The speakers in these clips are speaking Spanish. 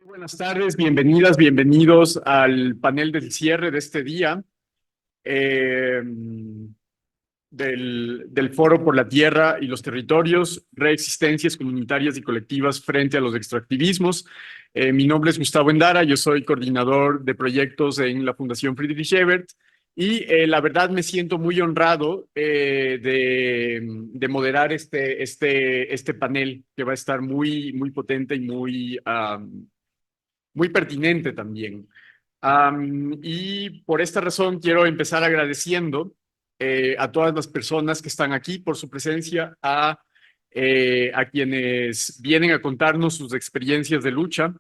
Buenas tardes, bienvenidas, bienvenidos al panel del cierre de este día eh, del Foro por la Tierra y los Territorios, reexistencias comunitarias y colectivas frente a los extractivismos. Mi nombre es Gustavo Endara, yo soy coordinador de proyectos en la Fundación Friedrich Ebert y la verdad me siento muy honrado de moderar este panel que va a estar muy potente y muy pertinente también. Y por esta razón quiero empezar agradeciendo a todas las personas que están aquí por su presencia, a quienes vienen a contarnos sus experiencias de lucha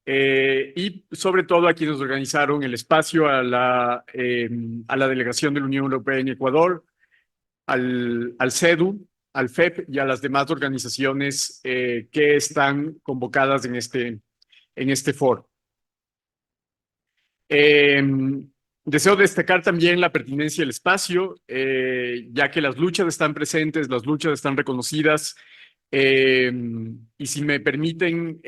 y sobre todo a quienes organizaron el espacio, a la delegación de la Unión Europea en Ecuador, al CEDU, al FEP y a las demás organizaciones que están convocadas en este foro. Eh, Deseo destacar también la pertinencia del espacio, ya que las luchas están presentes, las luchas están reconocidas, y si me permiten,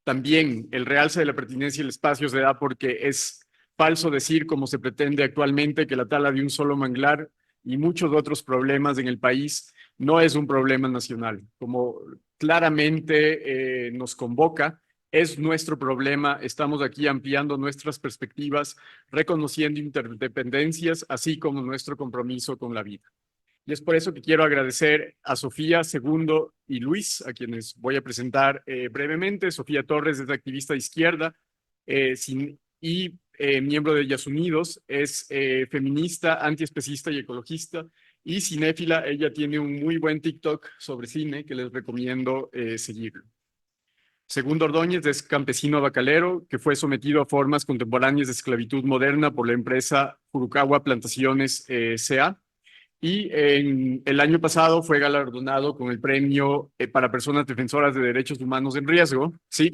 también el realce de la pertinencia del espacio se da porque es falso decir, como se pretende actualmente, que la tala de un solo manglar y muchos otros problemas en el país no es un problema nacional, como claramente nos convoca. Es nuestro problema, estamos aquí ampliando nuestras perspectivas, reconociendo interdependencias, así como nuestro compromiso con la vida. Y es por eso que quiero agradecer a Sofía Segundo y Luis, a quienes voy a presentar brevemente. Sofía Torres es activista de izquierda miembro de Ellas Unidos, es feminista, antiespecista y ecologista, y cinéfila. Ella tiene un muy buen TikTok sobre cine que les recomiendo seguirlo. Segundo Ordóñez es campesino bacalero que fue sometido a formas contemporáneas de esclavitud moderna por la empresa Furukawa Plantaciones C.A. Y en el año pasado fue galardonado con el premio para personas defensoras de derechos humanos en riesgo, ¿sí?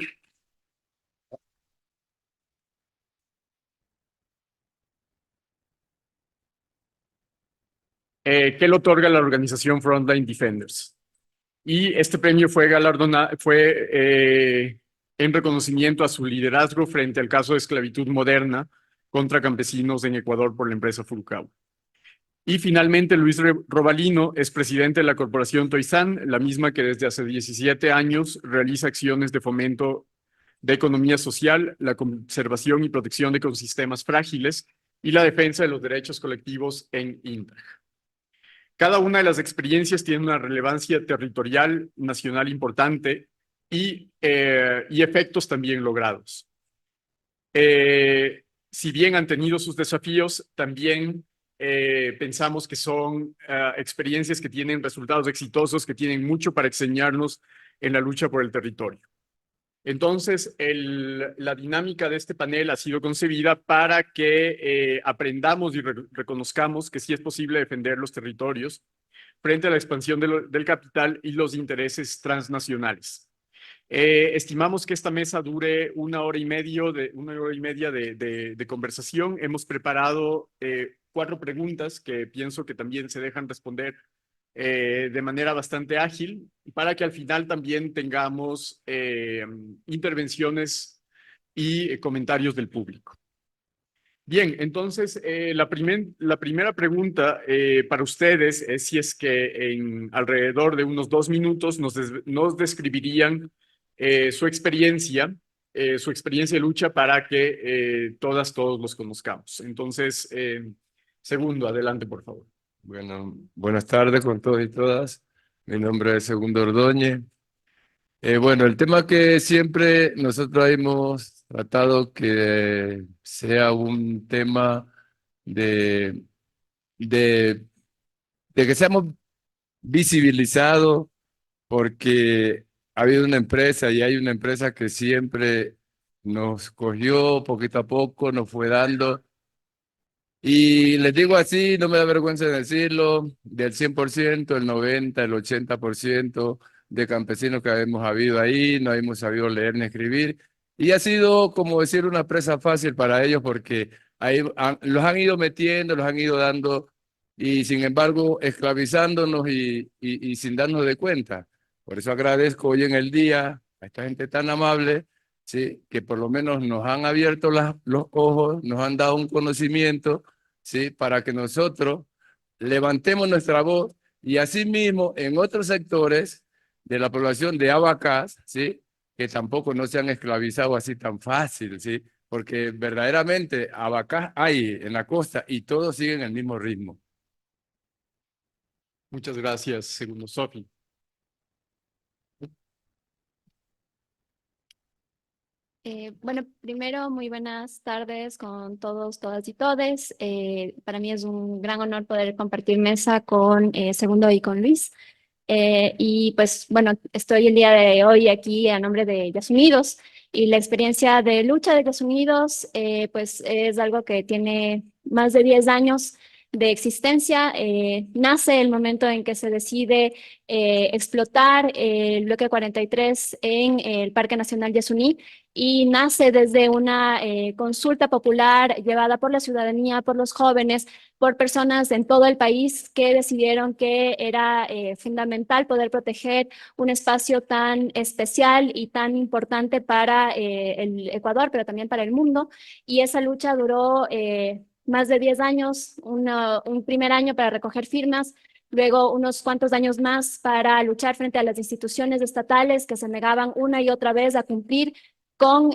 Que lo otorga la organización Frontline Defenders. Y este premio fue en reconocimiento a su liderazgo frente al caso de esclavitud moderna contra campesinos en Ecuador por la empresa Furukawa. Y finalmente, Luis Robalino es presidente de la corporación Toizán, la misma que desde hace 17 años realiza acciones de fomento de economía social, la conservación y protección de ecosistemas frágiles y la defensa de los derechos colectivos en INTA. Cada una de las experiencias tiene una relevancia territorial, nacional importante y efectos también logrados. Si bien han tenido sus desafíos, también pensamos que son experiencias que tienen resultados exitosos, que tienen mucho para enseñarnos en la lucha por el territorio. Entonces, la dinámica de este panel ha sido concebida para que aprendamos y reconozcamos que sí es posible defender los territorios frente a la expansión del capital y los intereses transnacionales. Estimamos que esta mesa dure una hora y media de conversación. Hemos preparado 4 preguntas que pienso que también se dejan responder de manera bastante ágil para que al final también tengamos intervenciones y comentarios del público. Bien, entonces la primera pregunta para ustedes es si es que en alrededor de unos 2 minutos nos describirían su experiencia de lucha para que todos los conozcamos. Entonces, Segundo, adelante, por favor. Bueno, buenas tardes con todos y todas. Mi nombre es Segundo Ordóñez. Bueno, el tema que siempre nosotros hemos tratado que sea un tema de, de, de que seamos visibilizados, porque ha habido una empresa y hay una empresa que siempre nos cogió poquito a poco, nos fue dando. Y les digo así, no me da vergüenza de decirlo, del 100%, el 90, el 80% de campesinos que hemos habido ahí, no hemos sabido leer ni escribir. Y ha sido, como decir, una presa fácil para ellos porque ahí los han ido metiendo, los han ido dando y sin embargo esclavizándonos y sin darnos de cuenta. Por eso agradezco hoy en el día a esta gente tan amable, ¿sí? Que por lo menos nos han abierto los ojos, nos han dado un conocimiento, ¿sí? Para que nosotros levantemos nuestra voz y asimismo en otros sectores de la población de Abacás, ¿sí? Que tampoco no se han esclavizado así tan fácil, ¿sí? Porque verdaderamente Abacás hay en la costa y todos siguen el mismo ritmo. Muchas gracias, segundo Sofi. Bueno, primero, muy buenas tardes con todos, todas y todes. Para mí es un gran honor poder compartir mesa con Segundo y con Luis. Y pues bueno, estoy el día de hoy aquí a nombre de Ellas Unidos y la experiencia de lucha de Ellas Unidos pues es algo que tiene más de 10 años de existencia. Nace el momento en que se decide explotar el bloque 43 en el Parque Nacional Yasuní y nace desde una consulta popular llevada por la ciudadanía, por los jóvenes, por personas en todo el país que decidieron que era fundamental poder proteger un espacio tan especial y tan importante para el Ecuador, pero también para el mundo. Y esa lucha duró más de 10 años, un primer año para recoger firmas, luego unos cuantos años más para luchar frente a las instituciones estatales que se negaban una y otra vez a cumplir con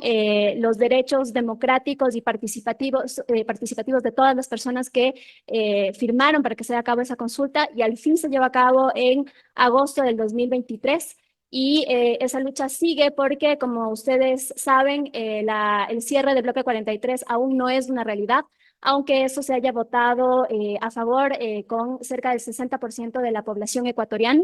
los derechos democráticos y participativos de todas las personas que firmaron para que se lleve a cabo esa consulta y al fin se lleva a cabo en agosto del 2023. Y esa lucha sigue porque, como ustedes saben, el cierre del bloque 43 aún no es una realidad, aunque eso se haya votado a favor con cerca del 60% de la población ecuatoriana.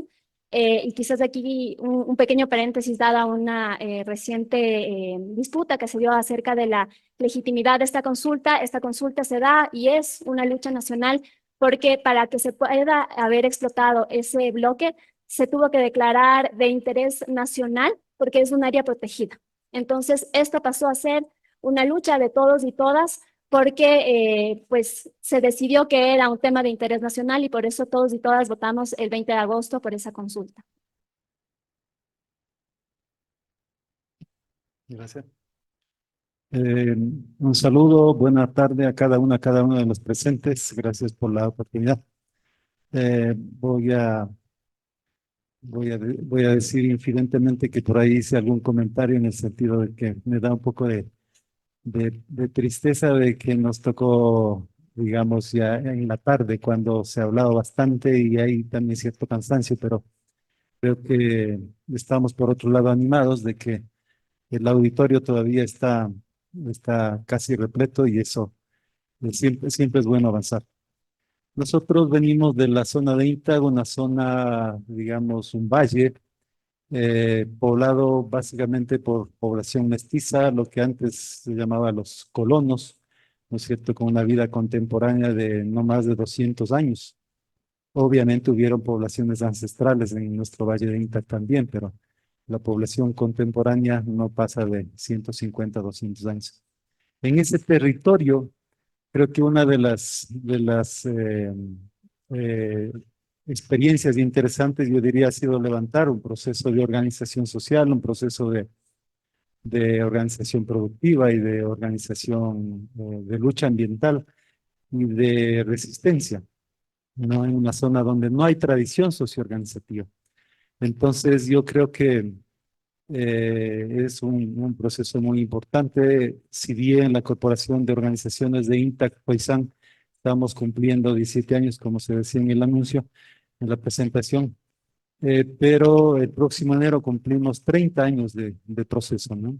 Y quizás aquí un pequeño paréntesis dada una reciente disputa que se dio acerca de la legitimidad de esta consulta. Esta consulta se da y es una lucha nacional porque para que se pueda haber explotado ese bloque se tuvo que declarar de interés nacional porque es un área protegida. Entonces, esto pasó a ser una lucha de todos y todas porque pues se decidió que era un tema de interés nacional y por eso todos y todas votamos el 20 de agosto por esa consulta. Gracias. Un saludo, buena tarde a cada uno de los presentes. Gracias por la oportunidad. Voy a decir infidentemente que por ahí hice algún comentario en el sentido de que me da un poco de tristeza de que nos tocó, digamos, ya en la tarde cuando se ha hablado bastante y hay también cierto cansancio, pero creo que estamos por otro lado animados de que el auditorio todavía está casi repleto y eso siempre es bueno avanzar. Nosotros venimos de la zona de Intag, una zona, digamos, un valle, poblado básicamente por población mestiza, lo que antes se llamaba los colonos, ¿no es cierto?, con una vida contemporánea de no más de 200 años. Obviamente hubieron poblaciones ancestrales en nuestro valle de Intag también, pero la población contemporánea no pasa de 150 200 años. En ese territorio, creo que una de las eh, experiencias interesantes, yo diría, ha sido levantar un proceso de organización social, un proceso de organización productiva y de organización de lucha ambiental y de resistencia, ¿no? En una zona donde no hay tradición socioorganizativa. Entonces, yo creo que es un proceso muy importante. Si bien la Corporación de Organizaciones de INTAC Paisán estamos cumpliendo 17 años, como se decía en el anuncio, en la presentación, pero el próximo enero cumplimos 30 años de proceso, ¿no?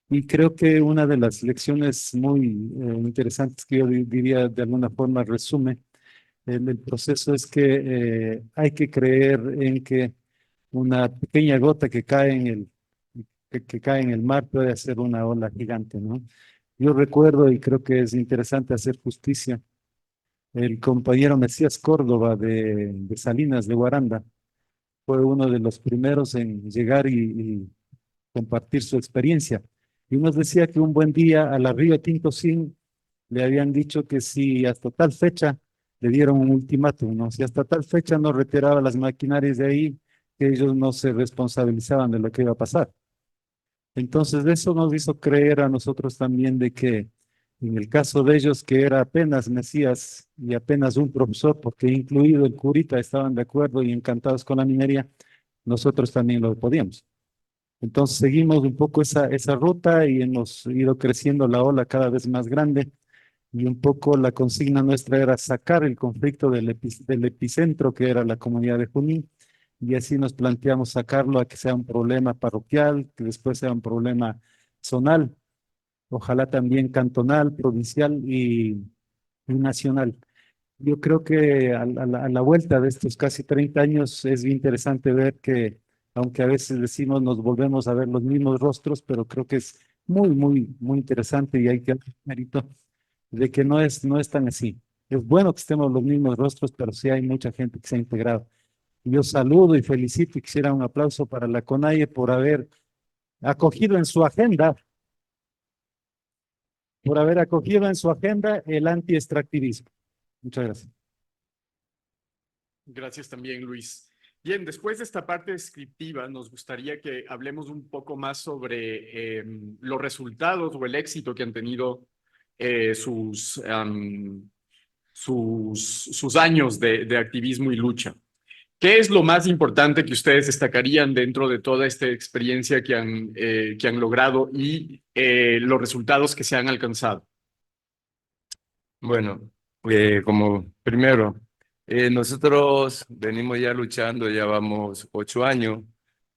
Y creo que una de las lecciones muy interesantes que yo diría de alguna forma resume el proceso es que hay que creer en que una pequeña gota que cae que cae en el mar puede hacer una ola gigante, ¿no? Yo recuerdo, y creo que es interesante hacer justicia, el compañero Mesías Córdoba de Salinas de Guaranda fue uno de los primeros en llegar y compartir su experiencia. Y nos decía que un buen día a la Río Tinto Sin le habían dicho que si hasta tal fecha le dieron un ultimátum, ¿no? Si hasta tal fecha no retiraba las maquinarias de ahí, que ellos no se responsabilizaban de lo que iba a pasar. Entonces, eso nos hizo creer a nosotros también de que en el caso de ellos, que era apenas Mesías y apenas un profesor, porque incluido el curita estaban de acuerdo y encantados con la minería, nosotros también lo podíamos. Entonces seguimos un poco esa ruta y hemos ido creciendo la ola cada vez más grande y un poco la consigna nuestra era sacar el conflicto del epicentro que era la comunidad de Junín y así nos planteamos sacarlo a que sea un problema parroquial, que después sea un problema zonal, ojalá también cantonal, provincial y nacional. Yo creo que a la vuelta de estos casi 30 años es interesante ver que, aunque a veces decimos nos volvemos a ver los mismos rostros, pero creo que es muy interesante y hay que dar mérito de que no es tan así. Es bueno que estemos los mismos rostros, pero sí hay mucha gente que se ha integrado. Yo saludo y felicito y quisiera un aplauso para la CONAIE por haber acogido en su agenda, el anti-extractivismo. Muchas gracias. Gracias también, Luis. Bien, después de esta parte descriptiva, nos gustaría que hablemos un poco más sobre los resultados o el éxito que han tenido sus años de activismo y lucha. ¿Qué es lo más importante que ustedes destacarían dentro de toda esta experiencia que han logrado y los resultados que se han alcanzado? Bueno, como primero, nosotros venimos ya luchando, ya vamos 8 años,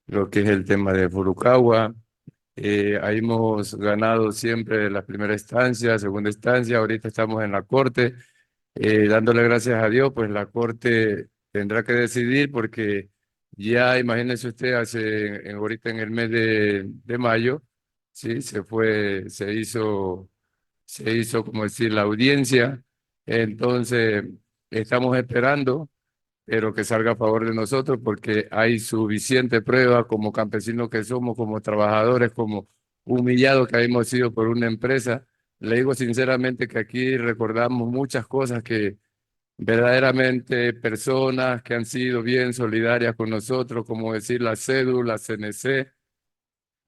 lo que es el tema de Furukawa. Ahí hemos ganado siempre la primera instancia, segunda instancia, ahorita estamos en la corte, dándole gracias a Dios, pues la corte tendrá que decidir porque ya imagínense usted, ahorita en el mes de mayo, sí, se hizo, como decir, la audiencia, entonces estamos esperando, pero que salga a favor de nosotros porque hay suficiente prueba como campesinos que somos, como trabajadores, como humillados que hemos sido por una empresa. Le digo sinceramente que aquí recordamos muchas cosas que verdaderamente personas que han sido bien solidarias con nosotros, como decir la CEDU, la CNC,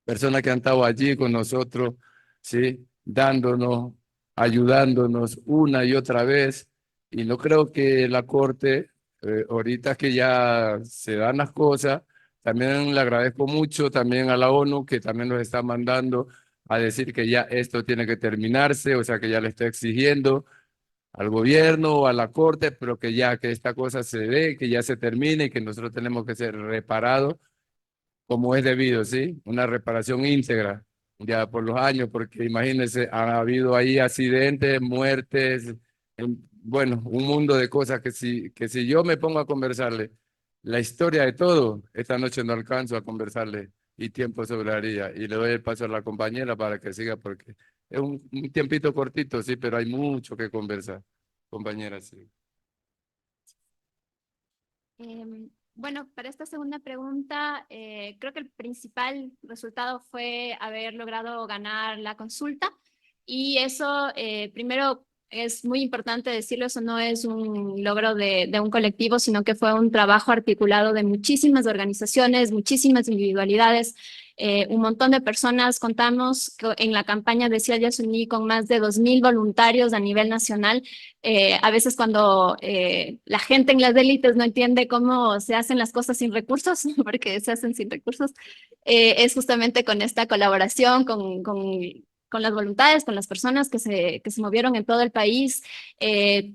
personas que han estado allí con nosotros, ¿sí? Dándonos, ayudándonos una y otra vez. Y no creo que la Corte, ahorita que ya se dan las cosas, también le agradezco mucho también a la ONU que también nos está mandando a decir que ya esto tiene que terminarse, o sea que ya le está exigiendo al gobierno o a la Corte, pero que ya que esta cosa se dé, que ya se termine y que nosotros tenemos que ser reparados como es debido, ¿sí? Una reparación íntegra, ya por los años, porque imagínense, ha habido ahí accidentes, muertes, bueno, un mundo de cosas que si yo me pongo a conversarle la historia de todo, esta noche no alcanzo a conversarle y tiempo sobraría. Y le doy el paso a la compañera para que siga, porque es un tiempito cortito, sí, pero hay mucho que conversar, compañera, sí. Bueno, para esta segunda pregunta, creo que el principal resultado fue haber logrado ganar la consulta y eso, primero, es muy importante decirlo, eso no es un logro de un colectivo, sino que fue un trabajo articulado de muchísimas organizaciones, muchísimas individualidades, un montón de personas. Contamos en la campaña de Ciel Yasuní con más de 2.000 voluntarios a nivel nacional. A veces cuando la gente en las élites no entiende cómo se hacen las cosas sin recursos, porque se hacen sin recursos, es justamente con esta colaboración, con las voluntades, con las personas que se movieron en todo el país.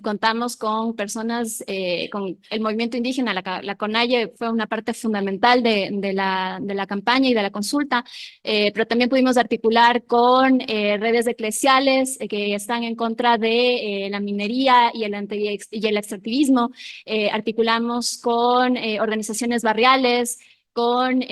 Contamos con personas, con el movimiento indígena, la CONAIE fue una parte fundamental de la campaña y de la consulta, pero también pudimos articular con redes eclesiales que están en contra de la minería y el extractivismo. Articulamos con organizaciones barriales, con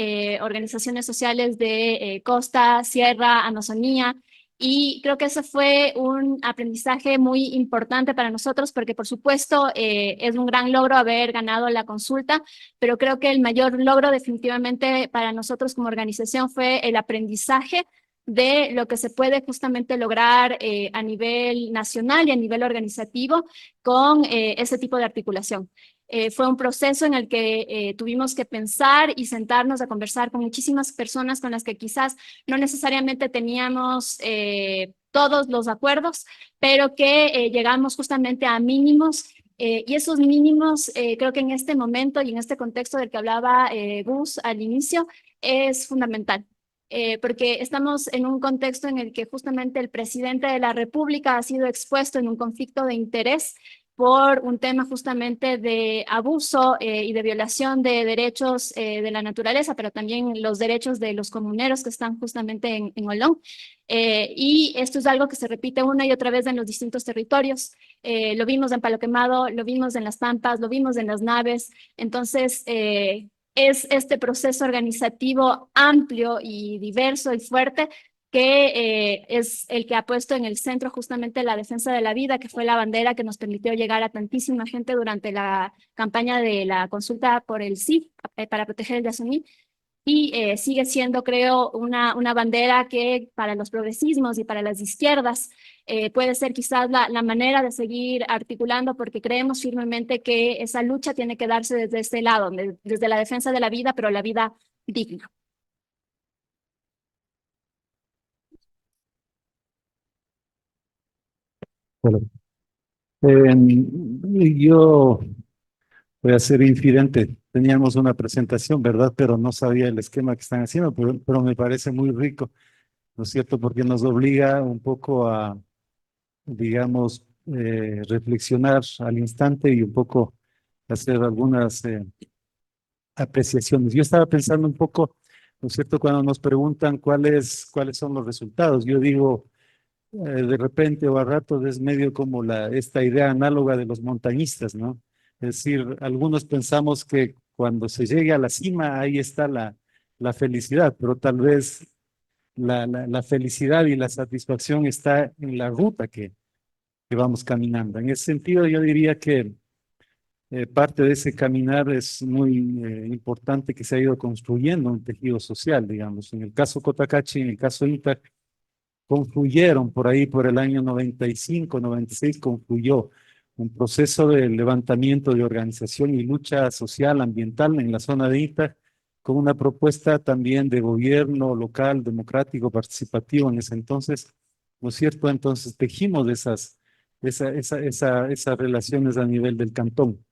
organizaciones sociales de costa, sierra, Amazonía. Y creo que ese fue un aprendizaje muy importante para nosotros porque, por supuesto, es un gran logro haber ganado la consulta, pero creo que el mayor logro definitivamente para nosotros como organización fue el aprendizaje de lo que se puede justamente lograr a nivel nacional y a nivel organizativo con ese tipo de articulación. Fue un proceso en el que tuvimos que pensar y sentarnos a conversar con muchísimas personas con las que quizás no necesariamente teníamos todos los acuerdos, pero que llegamos justamente a mínimos. Y esos mínimos, creo que en este momento y en este contexto del que hablaba Gus al inicio, es fundamental. Porque estamos en un contexto en el que justamente el presidente de la República ha sido expuesto en un conflicto de interés por un tema justamente de abuso y de violación de derechos de la naturaleza, pero también los derechos de los comuneros que están justamente en Olón. Y esto es algo que se repite una y otra vez en los distintos territorios. Lo vimos en Palo Quemado, lo vimos en Las Pampas, lo vimos en Las Naves. Entonces, es este proceso organizativo amplio y diverso y fuerte que es el que ha puesto en el centro justamente la defensa de la vida, que fue la bandera que nos permitió llegar a tantísima gente durante la campaña de la consulta por el sí para proteger el Yasuní. Y sigue siendo, creo, una bandera que para los progresismos y para las izquierdas puede ser quizás la manera de seguir articulando, porque creemos firmemente que esa lucha tiene que darse desde este lado, desde la defensa de la vida, pero la vida digna. Bueno, yo voy a ser infidente. Teníamos una presentación, ¿verdad? Pero no sabía el esquema que están haciendo, pero me parece muy rico, ¿no es cierto? Porque nos obliga un poco a, digamos, reflexionar al instante y un poco hacer algunas apreciaciones. Yo estaba pensando un poco, ¿no es cierto? Cuando nos preguntan cuáles son los resultados, yo digo, de repente o a ratos es medio como esta idea análoga de los montañistas, ¿no? Es decir, algunos pensamos que cuando se llegue a la cima, ahí está la felicidad, pero tal vez la felicidad y la satisfacción está en la ruta que vamos caminando. En ese sentido, yo diría que parte de ese caminar es muy importante que se ha ido construyendo un tejido social, digamos. En el caso Cotacachi, en el caso INTA, confluyeron por ahí, por el año 95, 96, confluyó un proceso de levantamiento de organización y lucha social, ambiental en la zona de INTA, con una propuesta también de gobierno local, democrático, participativo en ese entonces, ¿no es cierto? Entonces tejimos esas relaciones a nivel del cantón.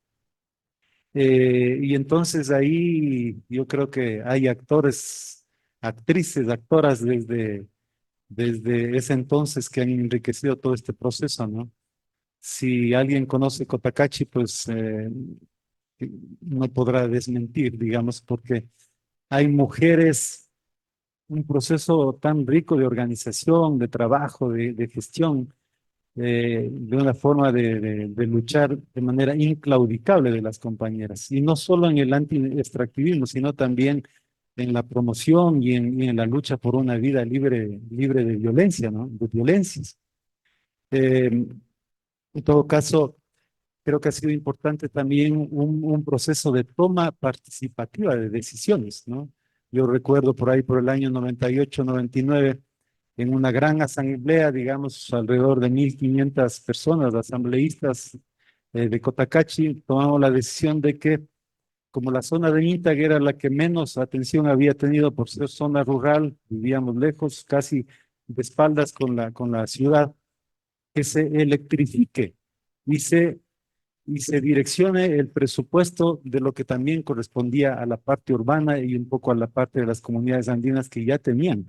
Y entonces ahí yo creo que hay actores, actrices, actoras desde ese entonces que han enriquecido todo este proceso, ¿no? Si alguien conoce Cotacachi, pues no podrá desmentir, digamos, porque hay mujeres, un proceso tan rico de organización, de trabajo, de gestión, de una forma de luchar de manera inclaudicable de las compañeras. Y no solo en el anti-extractivismo, sino también en la promoción y en la lucha por una vida libre de violencia, ¿no? De violencias. En todo caso, creo que ha sido importante también un proceso de toma participativa de decisiones, ¿no? Yo recuerdo por ahí por el año 98, 99, en una gran asamblea, digamos, alrededor de 1.500 personas, asambleístas de Cotacachi, tomamos la decisión de que, como la zona de Íntaga era la que menos atención había tenido por ser zona rural, vivíamos lejos, casi de espaldas con la ciudad, que se electrifique y se direccione el presupuesto de lo que también correspondía a la parte urbana y un poco a la parte de las comunidades andinas que ya tenían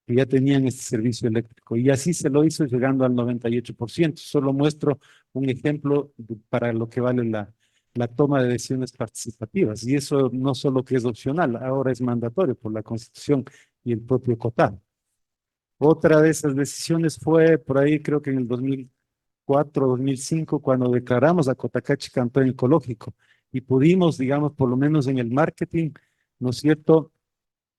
este servicio eléctrico. Y así se lo hizo llegando al 98%. Solo muestro un ejemplo para lo que vale la toma de decisiones participativas. Y eso no solo que es opcional, ahora es mandatorio por la Constitución y el propio COTAD. Otra de esas decisiones fue por ahí, creo que en el 2004, 2005, cuando declaramos a Cotacachi campeón ecológico y pudimos, digamos, por lo menos en el marketing, ¿no es cierto?,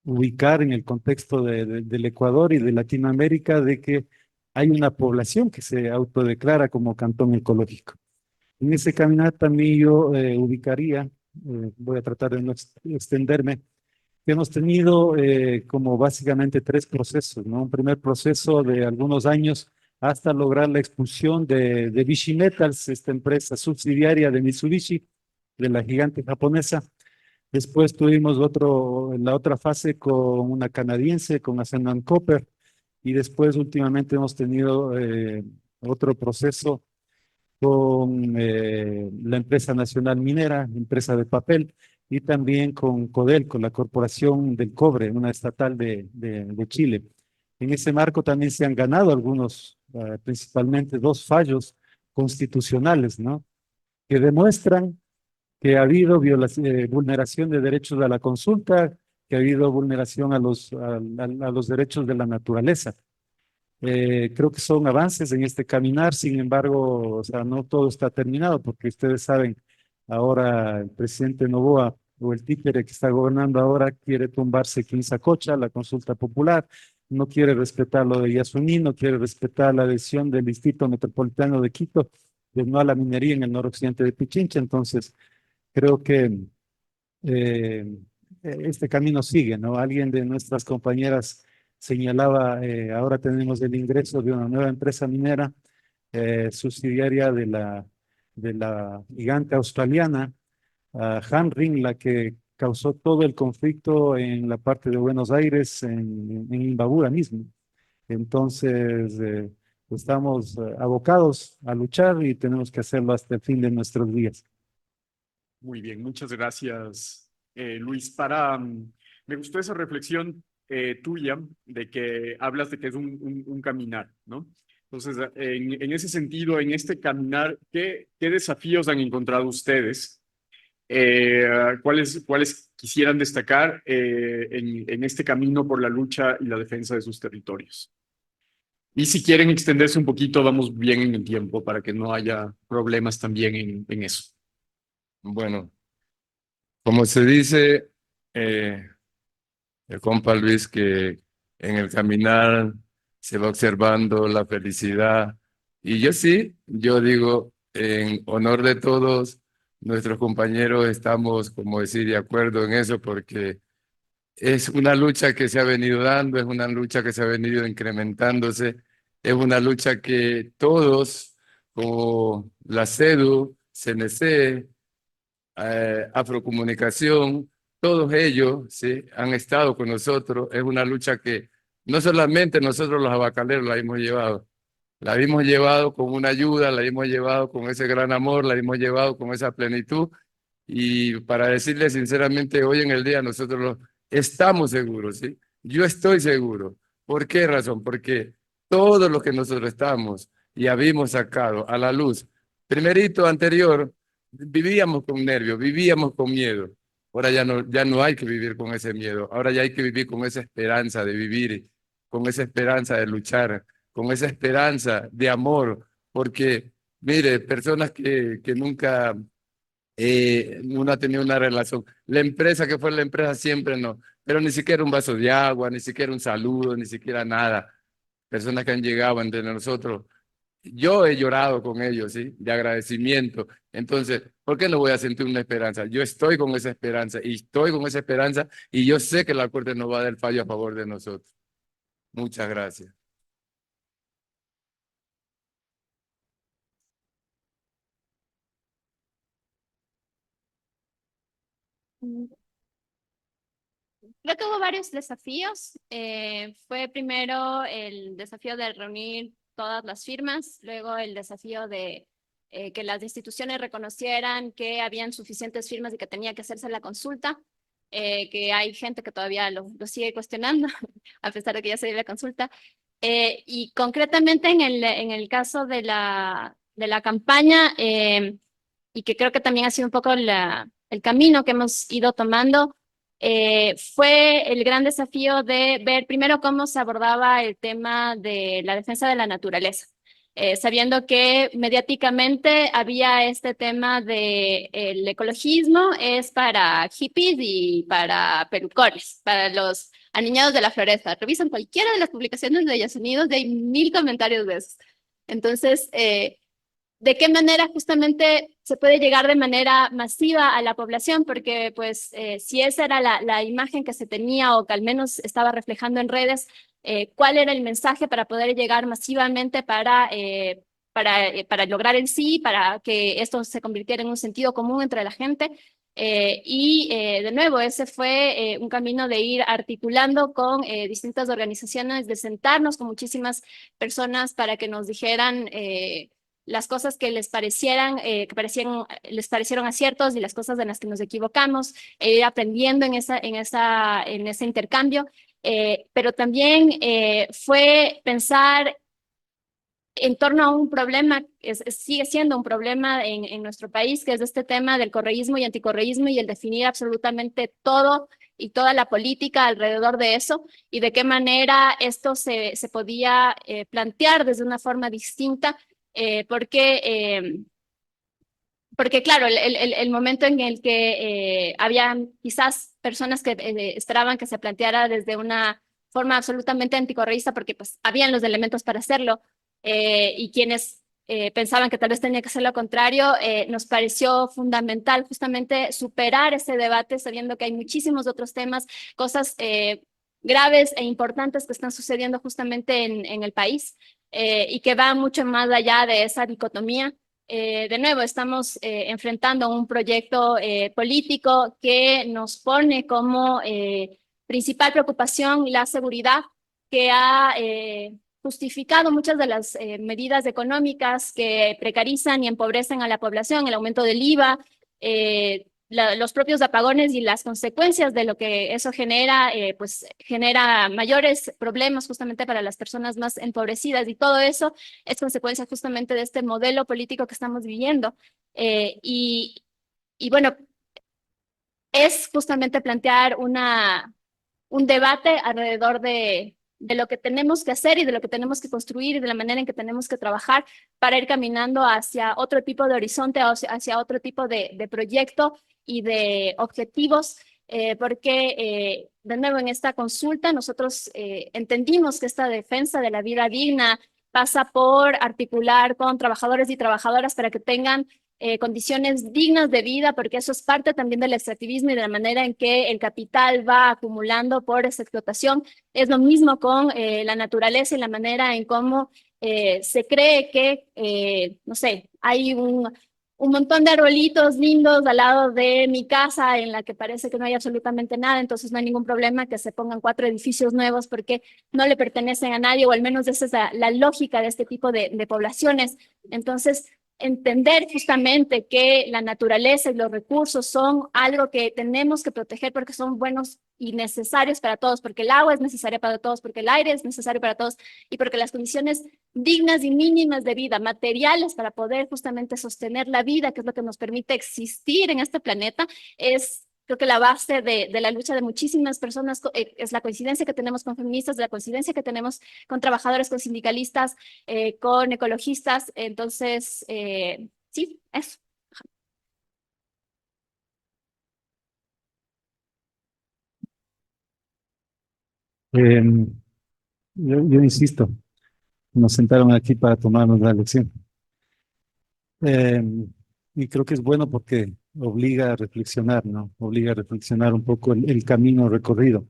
ubicar en el contexto del Ecuador y de Latinoamérica de que hay una población que se autodeclara como cantón ecológico. En ese caminar también yo ubicaría, voy a tratar de no extenderme, que hemos tenido como básicamente tres procesos, ¿no? Un primer proceso de algunos años hasta lograr la expulsión de Vichy Metals, esta empresa subsidiaria de Mitsubishi, de la gigante japonesa. Después tuvimos la otra fase con una canadiense, con Ascendant Copper, y después últimamente hemos tenido otro proceso con la empresa nacional minera, empresa de papel, y también con Codelco, la Corporación del Cobre, una estatal de Chile. En ese marco también se han ganado algunos, principalmente dos fallos constitucionales, ¿no? Que demuestran que ha habido vulneración de derechos a la consulta, que ha habido vulneración a los derechos de la naturaleza. Creo que son avances en este caminar, sin embargo, o sea, no todo está terminado, porque ustedes saben, ahora el presidente Noboa o el títere que está gobernando ahora quiere tumbarse Quinzacocha, la consulta popular, no quiere respetar lo de Yasuní, no quiere respetar la adhesión del Distrito Metropolitano de Quito, de no a la minería en el noroccidente de Pichincha. Entonces, creo que este camino sigue, ¿no? Alguien de nuestras compañeras señalaba, ahora tenemos el ingreso de una nueva empresa minera subsidiaria de la gigante australiana, Hanring, la que causó todo el conflicto en la parte de Buenos Aires, en Imbabura mismo. Entonces, estamos abocados a luchar y tenemos que hacerlo hasta el fin de nuestros días. Muy bien, muchas gracias, Luis. Me gustó esa reflexión tuya de que hablas de que es un caminar, ¿no? Entonces, en ese sentido, en este caminar, ¿qué desafíos han encontrado ustedes? ¿Cuáles quisieran destacar en este camino por la lucha y la defensa de sus territorios? Y si quieren extenderse un poquito, vamos bien en el tiempo para que no haya problemas también en eso. Bueno, como se dice, el compa Luis, que en el caminar se va observando la felicidad. Y yo sí, yo digo, en honor de todos nuestros compañeros, estamos, como decir, de acuerdo en eso, porque es una lucha que se ha venido dando, es una lucha que se ha venido incrementándose, es una lucha que todos, como la CEDU, CNC, Afrocomunicación, todos ellos, ¿sí?, han estado con nosotros. Es una lucha que no solamente nosotros los abacaleros la hemos llevado con una ayuda, la hemos llevado con ese gran amor, la hemos llevado con esa plenitud. Y para decirles sinceramente, hoy en el día nosotros estamos seguros, ¿sí? Yo estoy seguro. ¿Por qué razón? Porque todo lo que nosotros estamos y habíamos sacado a la luz, primerito anterior, vivíamos con nervios, vivíamos con miedo. Ahora ya no hay que vivir con ese miedo. Ahora ya hay que vivir con esa esperanza de vivir, con esa esperanza de luchar, con esa esperanza de amor. Porque, mire, personas que nunca uno ha tenido una relación. La empresa que fue la empresa siempre no, pero ni siquiera un vaso de agua, ni siquiera un saludo, ni siquiera nada. Personas que han llegado entre nosotros. Yo he llorado con ellos, ¿sí? De agradecimiento. Entonces, ¿por qué no voy a sentir una esperanza? Yo estoy con esa esperanza y estoy con esa esperanza y yo sé que la Corte nos va a dar el fallo a favor de nosotros. Muchas gracias. Creo que hubo varios desafíos. Fue primero el desafío de reunir todas las firmas, luego el desafío de que las instituciones reconocieran que habían suficientes firmas y que tenía que hacerse la consulta, que hay gente que todavía lo sigue cuestionando, a pesar de que ya se dio la consulta. Y concretamente en el caso de la campaña, y que creo que también ha sido un poco el camino que hemos ido tomando, fue el gran desafío de ver primero cómo se abordaba el tema de la defensa de la naturaleza, sabiendo que mediáticamente había este tema de el ecologismo es para hippies y para pelucones, para los aniñados de la floresta. Revisan cualquiera de las publicaciones de Estados Unidos y hay 1000 comentarios de eso. Entonces, ¿de qué manera justamente se puede llegar de manera masiva a la población? Porque pues si esa era la imagen que se tenía o que al menos estaba reflejando en redes, ¿cuál era el mensaje para poder llegar masivamente para para lograr el sí, para que esto se convirtiera en un sentido común entre la gente. De nuevo, ese fue un camino de ir articulando con distintas organizaciones, de sentarnos con muchísimas personas para que nos dijeran las cosas que les parecieran, les parecieron aciertos y las cosas en las que nos equivocamos, ir aprendiendo en ese intercambio. Pero también fue pensar en torno a un problema, sigue siendo un problema en nuestro país, que es este tema del correísmo y anticorreísmo y el definir absolutamente todo y toda la política alrededor de eso, y de qué manera esto se podía plantear desde una forma distinta, porque claro, el momento en el que había quizás personas que esperaban que se planteara desde una forma absolutamente anticorreísta, porque pues habían los elementos para hacerlo, y quienes pensaban que tal vez tenía que ser lo contrario, nos pareció fundamental justamente superar ese debate, sabiendo que hay muchísimos otros temas, cosas graves e importantes que están sucediendo justamente en el país, y que van mucho más allá de esa dicotomía. De nuevo, estamos enfrentando un proyecto político que nos pone como principal preocupación la seguridad, que ha justificado muchas de las medidas económicas que precarizan y empobrecen a la población, el aumento del IVA, los propios apagones y las consecuencias de lo que eso genera, pues genera mayores problemas justamente para las personas más empobrecidas, y todo eso es consecuencia justamente de este modelo político que estamos viviendo. Y bueno, es justamente plantear un debate alrededor de lo que tenemos que hacer y de lo que tenemos que construir y de la manera en que tenemos que trabajar para ir caminando hacia otro tipo de horizonte, hacia otro tipo de proyecto y de objetivos, porque de nuevo en esta consulta nosotros entendimos que esta defensa de la vida digna pasa por articular con trabajadores y trabajadoras para que tengan condiciones dignas de vida, porque eso es parte también del extractivismo y de la manera en que el capital va acumulando por esa explotación. Es lo mismo con la naturaleza y la manera en cómo se cree que, no sé, hay un montón de arbolitos lindos al lado de mi casa en la que parece que no hay absolutamente nada, entonces no hay ningún problema que se pongan 4 edificios nuevos porque no le pertenecen a nadie, o al menos esa es la lógica de este tipo de poblaciones. Entonces, entender justamente que la naturaleza y los recursos son algo que tenemos que proteger porque son buenos y necesarios para todos, porque el agua es necesaria para todos, porque el aire es necesario para todos, y porque las condiciones dignas y mínimas de vida, materiales para poder justamente sostener la vida, que es lo que nos permite existir en este planeta, es creo que la base de la lucha de muchísimas personas, es la coincidencia que tenemos con feministas, la coincidencia que tenemos con trabajadores, con sindicalistas, con ecologistas. Entonces, sí, eso. Em, yo insisto, nos sentaron aquí para tomarnos la lección. Y creo que es bueno porque obliga a reflexionar, ¿no? Obliga a reflexionar un poco el camino recorrido.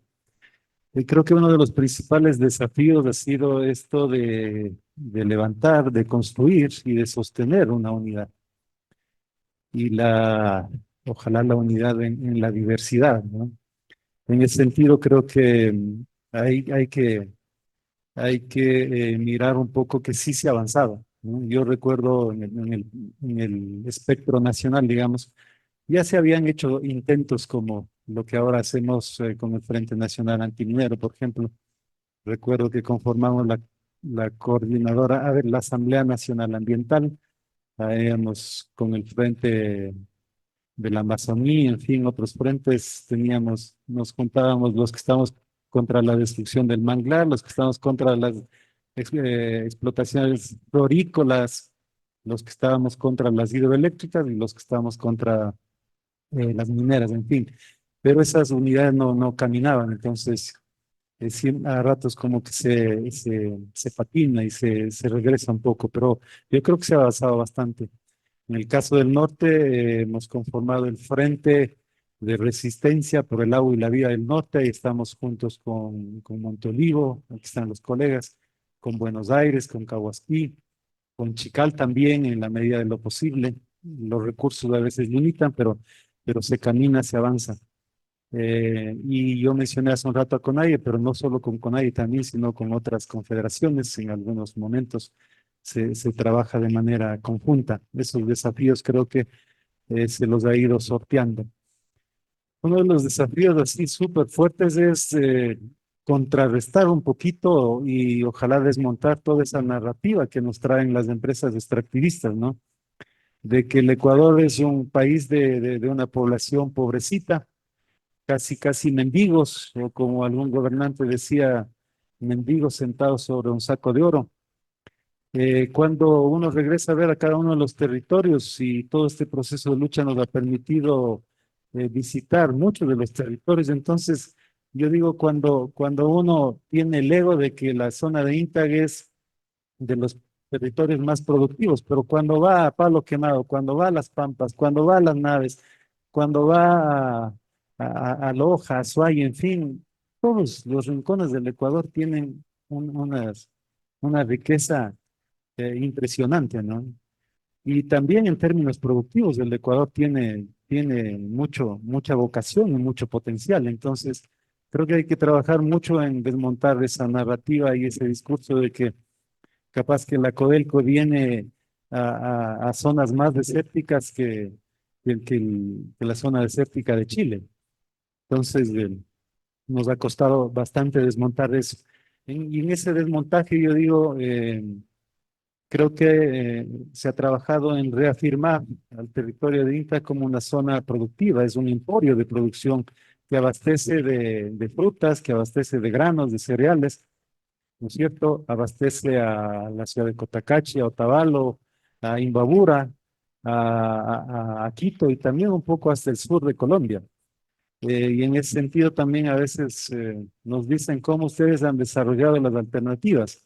Y creo que uno de los principales desafíos ha sido esto de levantar, de construir y de sostener una unidad. Y ojalá la unidad en la diversidad, ¿no? En ese sentido, creo que hay que mirar un poco que sí se ha avanzado, ¿no? Yo recuerdo en el espectro nacional, digamos, ya se habían hecho intentos como lo que ahora hacemos con el Frente Nacional Antiminero, por ejemplo. Recuerdo que conformamos la coordinadora, a ver, la Asamblea Nacional Ambiental, éramos con el Frente de la Amazonía, en fin, otros frentes nos juntábamos los que estamos contra la destrucción del manglar, los que estamos contra las explotaciones florícolas, los que estábamos contra las hidroeléctricas y los que estábamos contra las mineras, en fin. Pero esas unidades no caminaban, entonces a ratos como que se patina y se regresa un poco, pero yo creo que se ha avanzado bastante. En el caso del norte, hemos conformado el Frente de Resistencia por el Agua y la Vida del Norte, y estamos juntos con Montolivo, aquí están los colegas, con Buenos Aires, con Cahuasquí, con Chical también en la medida de lo posible. Los recursos a veces limitan, pero se camina, se avanza. Y yo mencioné hace un rato a CONAIE, pero no solo con CONAIE también, sino con otras confederaciones. En algunos momentos se trabaja de manera conjunta. Esos desafíos creo que se los ha ido sorteando. Uno de los desafíos así súper fuertes es contrarrestar un poquito y ojalá desmontar toda esa narrativa que nos traen las empresas extractivistas, ¿no? De que el Ecuador es un país de una población pobrecita, casi mendigos, o como algún gobernante decía, mendigos sentados sobre un saco de oro. Cuando uno regresa a ver a cada uno de los territorios y todo este proceso de lucha nos ha permitido visitar muchos de los territorios, entonces yo digo, cuando uno tiene el ego de que la zona de INTAG es de los territorios más productivos, pero cuando va a Palo Quemado, cuando va a Las Pampas, cuando va a Las Naves, cuando va a Loja, a Suay, en fin, todos los rincones del Ecuador tienen una riqueza impresionante, ¿no? Y también en términos productivos, el Ecuador tiene mucha vocación y mucho potencial. Entonces, creo que hay que trabajar mucho en desmontar esa narrativa y ese discurso de que capaz que la Codelco viene a zonas más desérticas que la zona desértica de Chile. Entonces, nos ha costado bastante desmontar eso. Y en ese desmontaje, yo digo, creo que se ha trabajado en reafirmar al territorio de INTA como una zona productiva, es un emporio de producción que abastece de frutas, que abastece de granos, de cereales, ¿no es cierto? Abastece a la ciudad de Cotacachi, a Otavalo, a Imbabura, a Quito y también un poco hasta el sur de Colombia. Y en ese sentido también a veces nos dicen cómo ustedes han desarrollado las alternativas.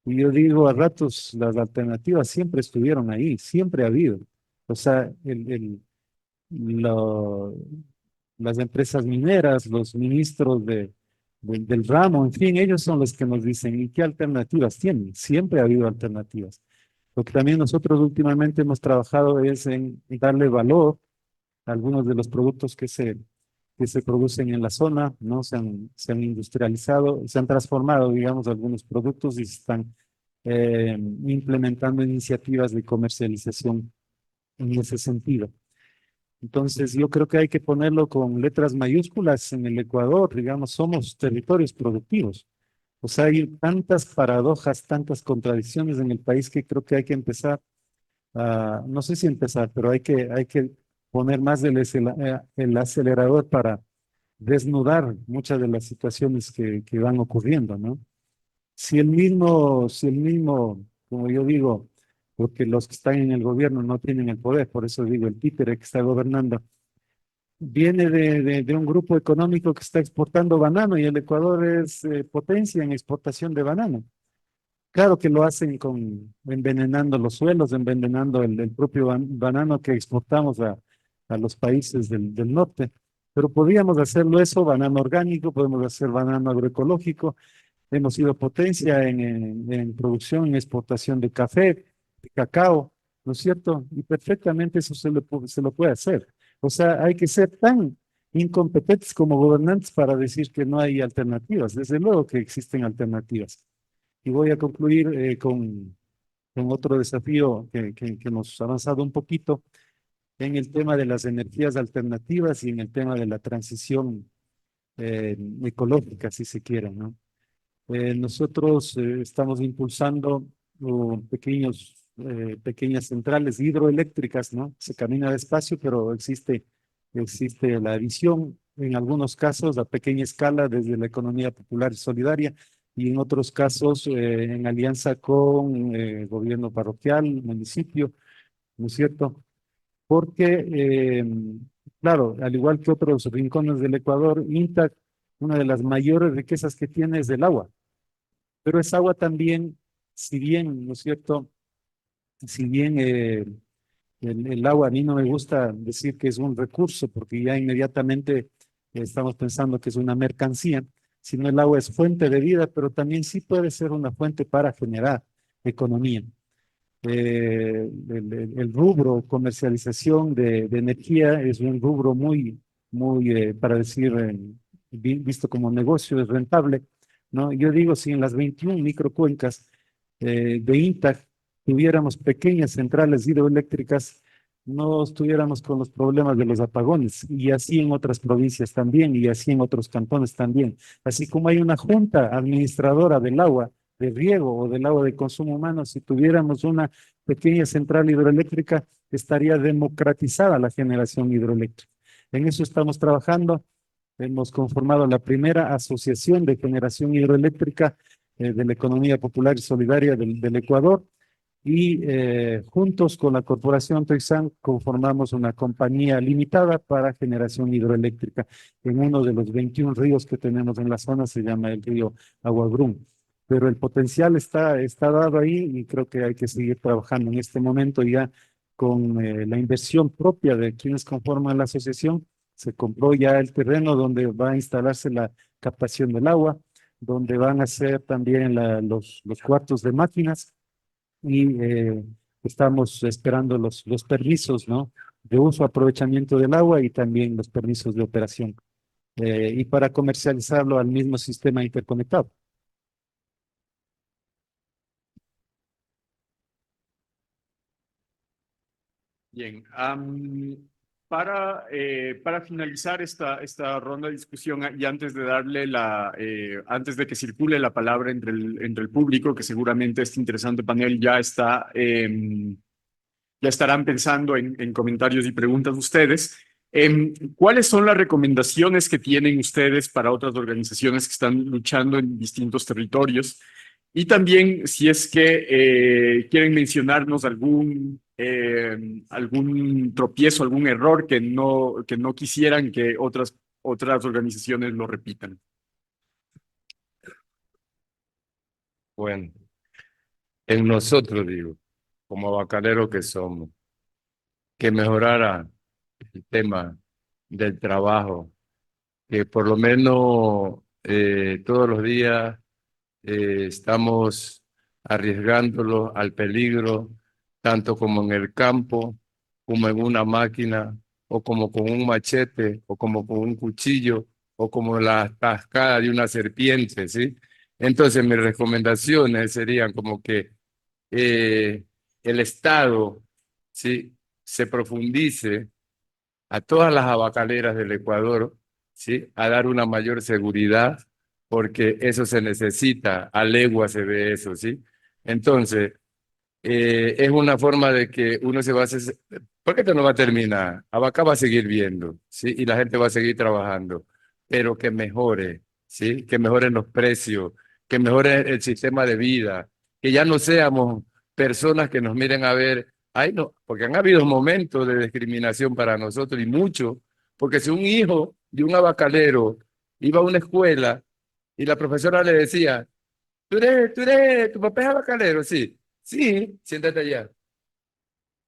Y yo digo, a ratos las alternativas siempre estuvieron ahí, siempre ha habido. O sea, lo- las empresas mineras, los ministros del ramo, en fin, ellos son los que nos dicen, ¿y qué alternativas tienen? Siempre ha habido alternativas. Lo que también nosotros últimamente hemos trabajado es en darle valor a algunos de los productos que se producen en la zona, ¿no? Se han industrializado, se han transformado, digamos, algunos productos y se están implementando iniciativas de comercialización en ese sentido. Entonces, yo creo que hay que ponerlo con letras mayúsculas en el Ecuador, digamos, somos territorios productivos. O sea, hay tantas paradojas, tantas contradicciones en el país que creo que hay que empezar, no sé si empezar, pero hay que poner más el acelerador para desnudar muchas de las situaciones que van ocurriendo, ¿no? Si el mismo, como yo digo, porque los que están en el gobierno no tienen el poder, por eso digo, el títere que está gobernando, viene de un grupo económico que está exportando banano y el Ecuador es potencia en exportación de banano. Claro que lo hacen envenenando los suelos, envenenando el propio banano que exportamos a los países del norte. Pero podríamos hacerlo eso, banano orgánico, podemos hacer banano agroecológico. Hemos sido potencia en producción, en exportación de café, de cacao, ¿no es cierto? Y perfectamente eso se lo puede hacer. O sea, hay que ser tan incompetentes como gobernantes para decir que no hay alternativas. Desde luego que existen alternativas. Y voy a concluir con otro desafío que hemos avanzado un poquito en el tema de las energías alternativas y en el tema de la transición ecológica, si se quiere, ¿no? Nosotros estamos impulsando pequeñas centrales hidroeléctricas, ¿no? Se camina despacio, pero existe la visión, en algunos casos a pequeña escala desde la economía popular y solidaria, y en otros casos en alianza con gobierno parroquial, municipio, ¿no es cierto? Porque, claro, al igual que otros rincones del Ecuador, INTA, una de las mayores riquezas que tiene es el agua. Pero es agua también, si bien, ¿no es cierto? Si bien el agua a mí no me gusta decir que es un recurso, porque ya inmediatamente estamos pensando que es una mercancía, sino el agua es fuente de vida, pero también sí puede ser una fuente para generar economía. el rubro comercialización de energía es un rubro para decir, visto como negocio, es rentable, ¿no? Yo digo, si en las 21 microcuencas de INTAC tuviéramos pequeñas centrales hidroeléctricas, no estuviéramos con los problemas de los apagones, y así en otras provincias también, y así en otros cantones también. Así como hay una junta administradora del agua de riego o del agua de consumo humano, si tuviéramos una pequeña central hidroeléctrica, estaría democratizada la generación hidroeléctrica. En eso estamos trabajando. Hemos conformado la primera asociación de generación hidroeléctrica de la economía popular y solidaria del Ecuador, y juntos con la Corporación Toisán conformamos una compañía limitada para generación hidroeléctrica en uno de los 21 ríos que tenemos en la zona. Se llama el río Aguagrún. Pero el potencial está dado ahí, y creo que hay que seguir trabajando en este momento ya con la inversión propia de quienes conforman la asociación. Se compró ya el terreno donde va a instalarse la captación del agua, donde van a ser también los cuartos de máquinas, y estamos esperando los permisos, ¿no?, de uso, aprovechamiento del agua, y también los permisos de operación, y para comercializarlo al mismo sistema interconectado. Bien, para finalizar esta ronda de discusión, y antes de darle antes de que circule la palabra entre el público, que seguramente este interesante panel ya estarán pensando en comentarios y preguntas de ustedes. ¿Cuáles son las recomendaciones que tienen ustedes para otras organizaciones que están luchando en distintos territorios? Y también, si es que quieren mencionarnos algún tropiezo, algún error que no quisieran que otras organizaciones lo repitan. Bueno, en nosotros, digo, como abacaleros que somos, que mejorara el tema del trabajo, que por lo menos todos los días estamos arriesgándolo al peligro, tanto como en el campo, como en una máquina, o como con un machete, o como con un cuchillo, o como la tascada de una serpiente, ¿sí? Entonces mis recomendaciones serían como que el Estado, ¿sí?, se profundice a todas las abacaleras del Ecuador, ¿sí?, a dar una mayor seguridad, porque eso se necesita, a legua se ve eso, ¿sí? Entonces, es una forma de que uno se va a hacer, porque esto no va a terminar, Abacá va a seguir viendo, ¿sí?, y la gente va a seguir trabajando, pero que mejore, ¿sí?, que mejoren los precios, que mejore el sistema de vida, que ya no seamos personas que nos miren a ver, ay no, porque han habido momentos de discriminación para nosotros, y mucho, porque si un hijo de un abacalero iba a una escuela y la profesora le decía, tu papá es abacalero, sí, sí, siéntate allá.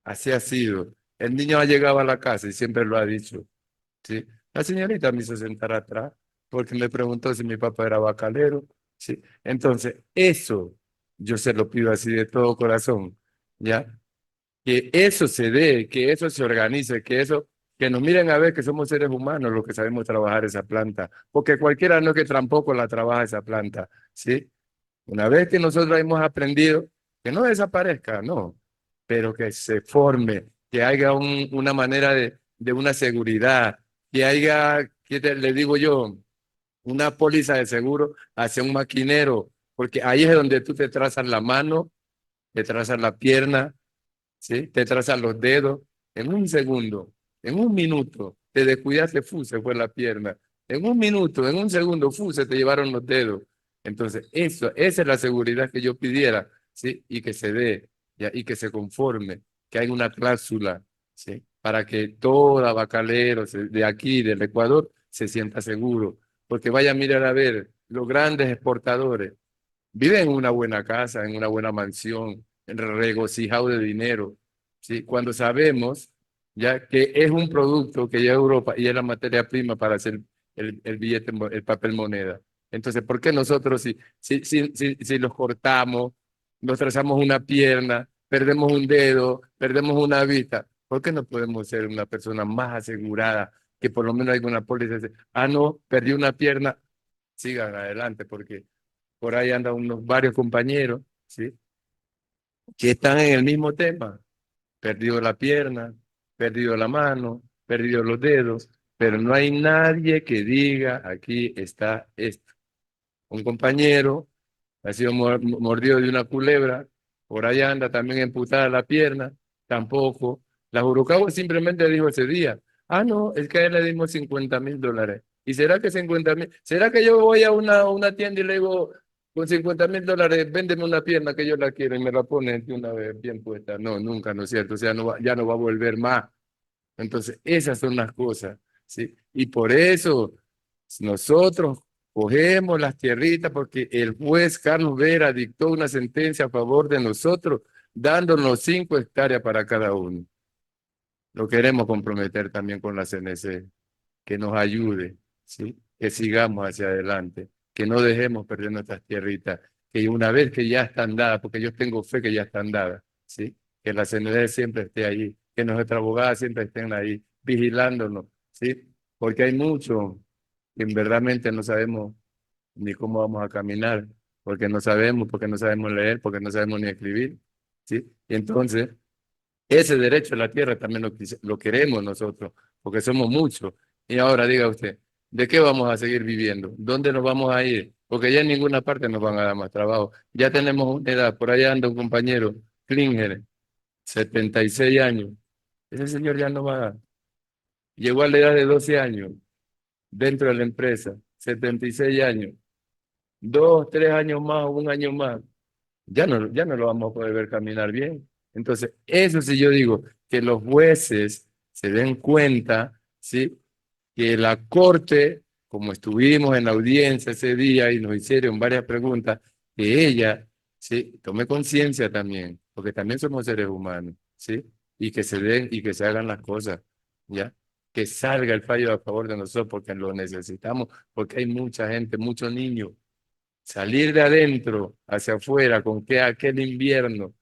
Así ha sido. El niño ha llegado a la casa y siempre lo ha dicho, ¿sí? La señorita me hizo sentar atrás porque me preguntó si mi papá era bacalero, ¿sí? Entonces, eso yo se lo pido así de todo corazón, ¿ya? Que eso se dé, que eso se organice, que nos miren a ver que somos seres humanos los que sabemos trabajar esa planta, porque cualquiera no es que tampoco la trabaja esa planta, ¿sí? Una vez que nosotros hemos aprendido, que no desaparezca, no, pero que se forme, que haya una manera de una seguridad, que haya, le digo yo, una póliza de seguro hacia un maquinero, porque ahí es donde tú te trazas la mano, te trazas la pierna, ¿sí?, te trazas los dedos, en un segundo, en un minuto, te descuidaste, se fue la pierna, en un minuto, en un segundo, se te llevaron los dedos. Entonces, esa es la seguridad que yo pidiera, ¿sí?, y que se dé, ¿ya?, y que se conforme, que haya una cláusula, ¿sí?, para que toda bacalero de aquí, del Ecuador, se sienta seguro, porque vaya a mirar a ver, los grandes exportadores viven en una buena casa, en una buena mansión, regocijado de dinero, ¿sí?, cuando sabemos ya que es un producto que llega a Europa y es la materia prima para hacer el billete, el papel moneda. Entonces, ¿por qué nosotros si los cortamos, nos trazamos una pierna, perdemos un dedo, perdemos una vista. ¿Por qué no podemos ser una persona más asegurada que por lo menos hay una póliza? Ah, no, perdí una pierna, sigan adelante, porque por ahí andan varios compañeros, ¿sí? Que están en el mismo tema, perdido la pierna, perdido la mano, perdido los dedos, pero no hay nadie que diga, aquí está esto. Un compañero ha sido mordido de una culebra, por ahí anda también amputada la pierna, tampoco. La Jurucagua simplemente dijo ese día, ah, no, es que a él le dimos $50,000. ¿Y será que 50,000? ¿Será que yo voy a una tienda y le digo, con $50,000, véndeme una pierna que yo la quiero y me la ponen de una vez bien puesta? No, nunca, ¿no es cierto? O sea, ya no va a volver más. Entonces, esas son las cosas, ¿sí? Y por eso nosotros cogemos las tierritas porque el juez Carlos Vera dictó una sentencia a favor de nosotros, dándonos 5 hectáreas para cada uno. Lo queremos comprometer también con la CNC, que nos ayude, ¿sí? Que sigamos hacia adelante, que no dejemos perder nuestras tierritas, que una vez que ya están dadas, porque yo tengo fe que ya están dadas, ¿sí? Que la CNC siempre esté ahí, que nuestras abogadas siempre estén ahí, vigilándonos, ¿sí? Porque hay mucho que en verdadmente no sabemos ni cómo vamos a caminar, porque no sabemos leer, porque no sabemos ni escribir, ¿sí? Y entonces, ese derecho a la tierra también lo queremos nosotros, porque somos muchos. Y ahora diga usted, ¿de qué vamos a seguir viviendo? ¿Dónde nos vamos a ir? Porque ya en ninguna parte nos van a dar más trabajo. Ya tenemos una edad, por allá anda un compañero, Klinger, 76 años. Ese señor ya no va. Llegó a la edad de 12 años dentro de la empresa, 76 años. 2, 3 años más, un año más, ya no lo vamos a poder ver caminar bien. Entonces, eso sí yo digo, que los jueces se den cuenta, ¿sí? Que la corte, como estuvimos en la audiencia ese día y nos hicieron varias preguntas, que ella, ¿sí? Tome conciencia también, porque también somos seres humanos, ¿sí? Y que se den y que se hagan las cosas, ¿ya? Que salga el fallo a favor de nosotros porque lo necesitamos, porque hay mucha gente, muchos niños. Salir de adentro hacia afuera con que aquel invierno.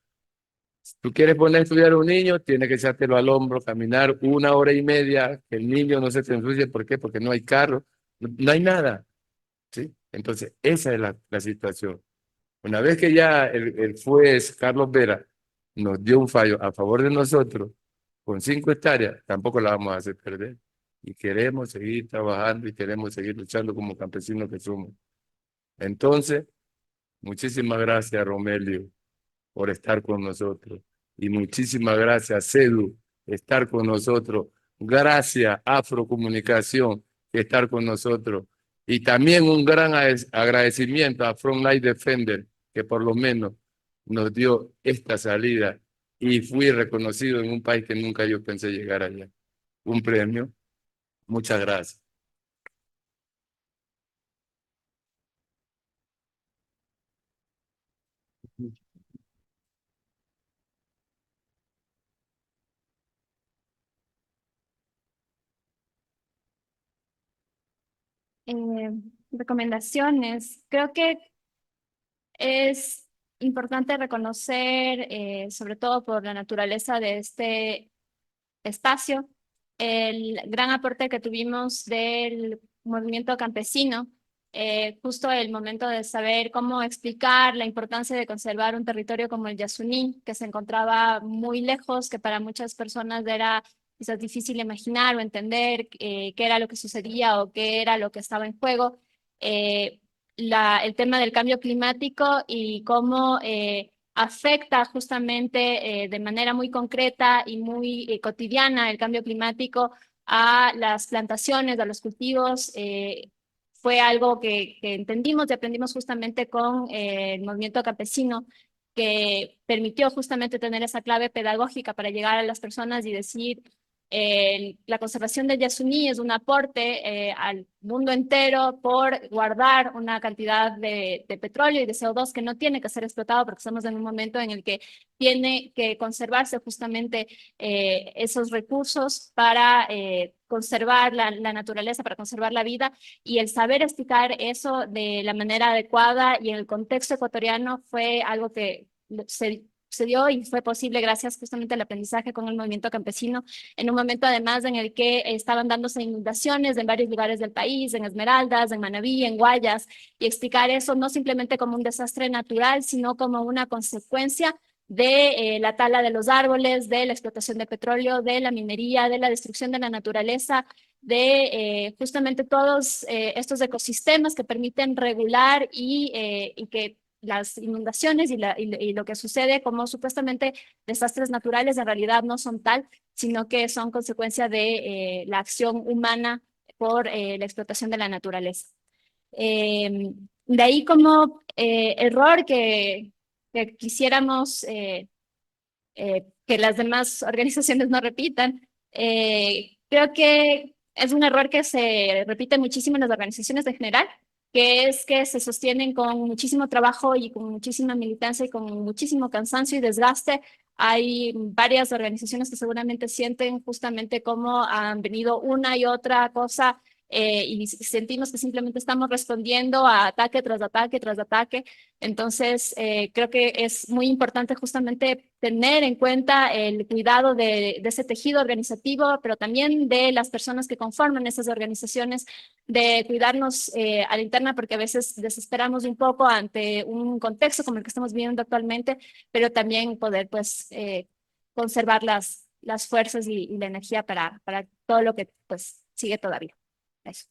Si tú quieres poner a estudiar a un niño, tienes que echártelo al hombro, caminar 1 hora y media, que el niño no se te ensucie. ¿Por qué? Porque no hay carro, no hay nada, ¿sí? Entonces, esa es la situación. Una vez que ya el juez Carlos Vera nos dio un fallo a favor de nosotros, con 5 hectáreas, tampoco la vamos a hacer perder. Y queremos seguir trabajando y queremos seguir luchando como campesinos que somos. Entonces, muchísimas gracias, Romelio, por estar con nosotros. Y muchísimas gracias, Cedu, estar con nosotros. Gracias, Afrocomunicación, estar con nosotros. Y también un gran agradecimiento a Frontline Defender, que por lo menos nos dio esta salida y fui reconocido en un país que nunca yo pensé llegar allá. Un premio. Muchas gracias. Eh, Recomendaciones. Creo que es importante reconocer, sobre todo por la naturaleza de este espacio, el gran aporte que tuvimos del movimiento campesino, justo el momento de saber cómo explicar la importancia de conservar un territorio como el Yasuní, que se encontraba muy lejos, que para muchas personas era quizás difícil imaginar o entender qué era lo que sucedía o qué era lo que estaba en juego. El tema del cambio climático y cómo afecta justamente de manera muy concreta y muy cotidiana el cambio climático a las plantaciones, a los cultivos. Fue algo que entendimos y aprendimos justamente con el movimiento campesino, que permitió justamente tener esa clave pedagógica para llegar a las personas y decir, la conservación del Yasuní es un aporte al mundo entero por guardar una cantidad de petróleo y de CO2 que no tiene que ser explotado, porque estamos en un momento en el que tiene que conservarse justamente esos recursos para conservar la naturaleza, para conservar la vida, y el saber explicar eso de la manera adecuada y en el contexto ecuatoriano fue algo que se sucedió y fue posible gracias justamente al aprendizaje con el movimiento campesino, en un momento además en el que estaban dándose inundaciones en varios lugares del país, en Esmeraldas, en Manabí, en Guayas, y explicar eso no simplemente como un desastre natural, sino como una consecuencia de la tala de los árboles, de la explotación de petróleo, de la minería, de la destrucción de la naturaleza, de justamente todos estos ecosistemas que permiten regular y que las inundaciones y lo que sucede como supuestamente desastres naturales en realidad no son tal, sino que son consecuencia de la acción humana por la explotación de la naturaleza. De ahí como error que quisiéramos que las demás organizaciones no repitan. Creo que es un error que se repite muchísimo en las organizaciones en general, que es que se sostienen con muchísimo trabajo y con muchísima militancia y con muchísimo cansancio y desgaste. Hay varias organizaciones que seguramente sienten justamente cómo han venido una y otra cosa y sentimos que simplemente estamos respondiendo a ataque tras ataque tras ataque. Entonces, creo que es muy importante justamente tener en cuenta el cuidado de ese tejido organizativo, pero también de las personas que conforman esas organizaciones, de cuidarnos a la interna, porque a veces desesperamos un poco ante un contexto como el que estamos viviendo actualmente, pero también poder pues conservar las fuerzas y la energía para todo lo que pues sigue todavía. Eso.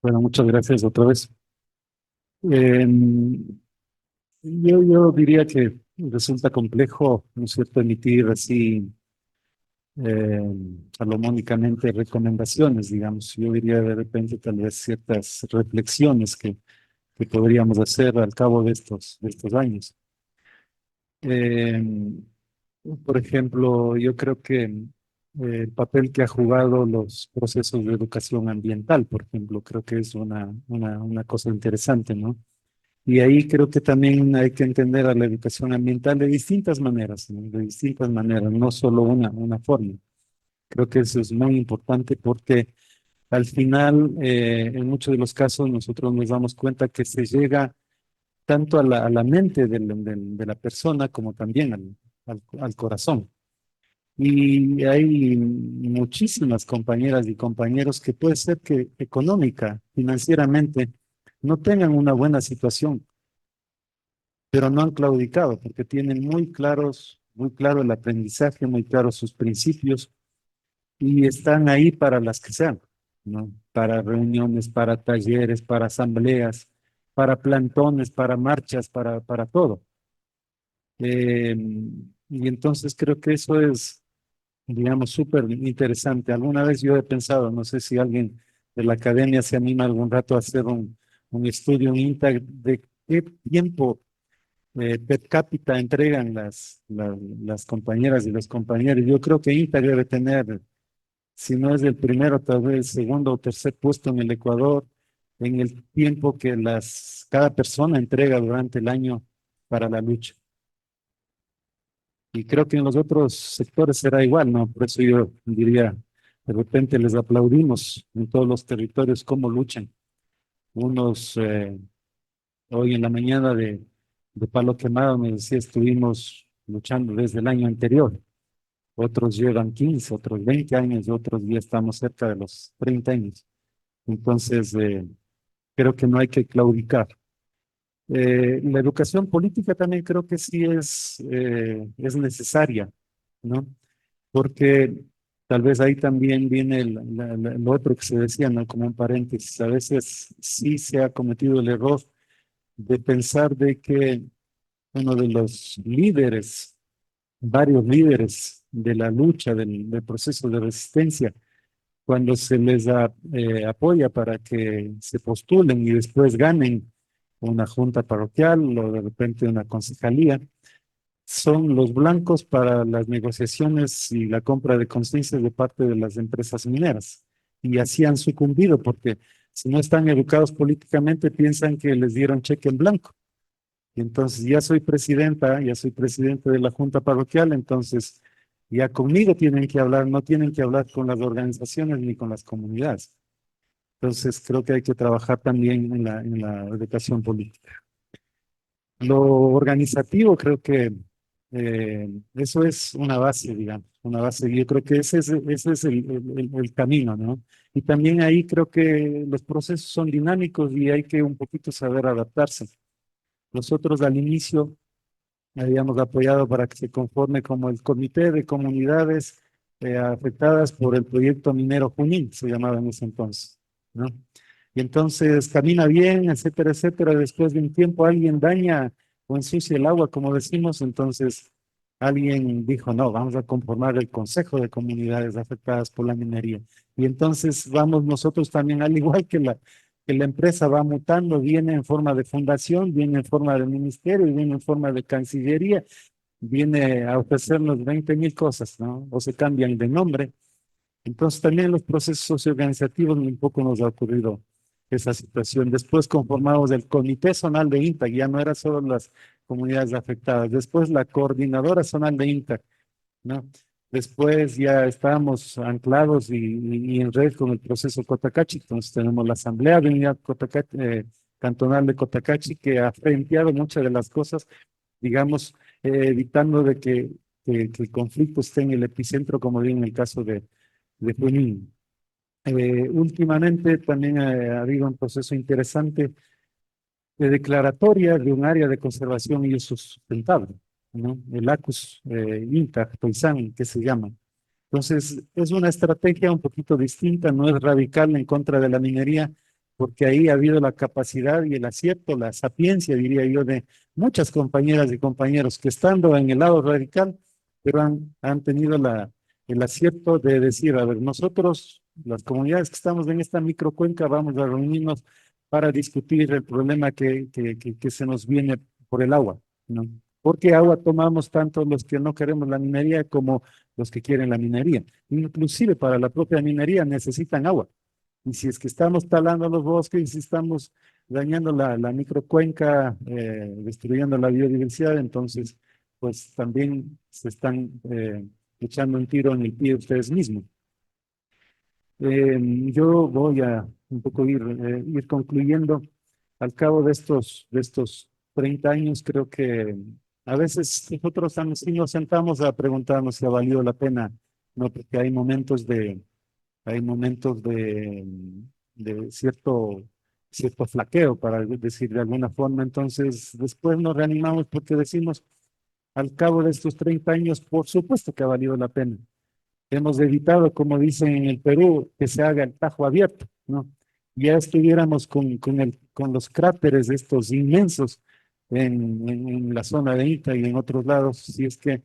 Bueno, muchas gracias otra vez. Yo diría que resulta complejo, ¿no es cierto?, emitir así salomónicamente recomendaciones, digamos. Yo diría de repente tal vez ciertas reflexiones que podríamos hacer al cabo de estos años. Por ejemplo, yo creo que el papel que ha jugado los procesos de educación ambiental, por ejemplo, creo que es una cosa interesante, ¿no? Y ahí creo que también hay que entender a la educación ambiental de distintas maneras, ¿no? De distintas maneras, no solo una forma. Creo que eso es muy importante porque al final, en muchos de los casos, nosotros nos damos cuenta que se llega tanto a la mente de la persona como también al corazón. Y hay muchísimas compañeras y compañeros que puede ser que económica, financieramente, no tengan una buena situación, pero no han claudicado porque tienen muy claro el aprendizaje, muy claros sus principios y están ahí para las que sean, ¿no? Para reuniones, para talleres, para asambleas, para plantones, para marchas, para todo. Y entonces creo que eso es, digamos, súper interesante. Alguna vez yo he pensado, no sé si alguien de la academia se anima algún rato a hacer un estudio, un INTAG, de qué tiempo per cápita entregan las compañeras y los compañeros. Yo creo que INTAG debe tener, si no es el primero, tal vez el segundo o tercer puesto en el Ecuador, en el tiempo que cada persona entrega durante el año para la lucha. Y creo que en los otros sectores será igual, ¿no? Por eso yo diría, de repente les aplaudimos en todos los territorios cómo luchan. Unos, hoy en la mañana de Palo Quemado me decía, estuvimos luchando desde el año anterior. Otros llevan 15, otros 20 años, otros ya estamos cerca de los 30 años. Entonces, creo que no hay que claudicar. La educación política también creo que sí es necesaria, ¿no? Porque tal vez ahí también viene lo otro que se decía, ¿no? Como un paréntesis, a veces sí se ha cometido el error de pensar de que uno de los líderes, varios líderes de la lucha, del proceso de resistencia, cuando se les apoya para que se postulen y después ganen una junta parroquial o de repente una concejalía, son los blancos para las negociaciones y la compra de conciencias de parte de las empresas mineras. Y así han sucumbido porque si no están educados políticamente piensan que les dieron cheque en blanco. Y entonces ya soy presidente de la junta parroquial, entonces Ya conmigo tienen que hablar, no tienen que hablar con las organizaciones ni con las comunidades. Entonces creo que hay que trabajar también en la educación política. Lo organizativo creo que eso es una base, digamos, una base. Yo creo que ese es el camino, ¿no? Y también ahí creo que los procesos son dinámicos y hay que un poquito saber adaptarse. Nosotros al inicio habíamos apoyado para que se conforme como el Comité de Comunidades afectadas por el proyecto minero Junín, se llamaba en ese entonces, ¿no? Y entonces camina bien, etcétera, etcétera. Después de un tiempo alguien daña o ensucia el agua, como decimos, entonces alguien dijo, no, vamos a conformar el Consejo de Comunidades Afectadas por la Minería. Y entonces vamos nosotros también, al igual que la empresa va mutando, viene en forma de fundación, viene en forma de ministerio, viene en forma de cancillería, viene a ofrecernos 20.000 cosas, ¿no? O se cambian de nombre. Entonces también los procesos socioorganizativos un poco nos ha ocurrido esa situación. Después conformamos el Comité Zonal de INTA, ya no era solo las comunidades afectadas. Después la Coordinadora Zonal de INTA, ¿no? Después ya estábamos anclados y en red con el proceso Cotacachi. Entonces tenemos la Asamblea de Unidad Cantonal de Cotacachi que ha frenteado muchas de las cosas, digamos, evitando de que el conflicto esté en el epicentro, como vi en el caso de Junín. Últimamente también ha habido un proceso interesante de declaratoria de un área de conservación y uso sustentable, ¿no? El ACUS INTA, Toizán, que se llama. Entonces, es una estrategia un poquito distinta, no es radical en contra de la minería, porque ahí ha habido la capacidad y el acierto, la sapiencia, diría yo, de muchas compañeras y compañeros que estando en el lado radical, pero han tenido el acierto de decir, a ver, nosotros, las comunidades que estamos en esta microcuenca, vamos a reunirnos para discutir el problema que se nos viene por el agua, ¿no? Porque agua tomamos tanto los que no queremos la minería como los que quieren la minería. Inclusive para la propia minería necesitan agua. Y si es que estamos talando los bosques y si estamos dañando la microcuenca, destruyendo la biodiversidad, entonces pues también se están echando un tiro en el pie ustedes mismos. Yo voy a un poco ir concluyendo. Al cabo de estos 30 años, creo que a veces nosotros sí nos sentamos a preguntarnos si ha valido la pena, ¿no? Porque hay momentos de cierto flaqueo, para decir de alguna forma. Entonces, después nos reanimamos porque decimos, al cabo de estos 30 años, por supuesto que ha valido la pena. Hemos evitado, como dicen en el Perú, que se haga el tajo abierto, ¿no? Ya estuviéramos con los cráteres estos inmensos en la zona de Ita y en otros lados, si es que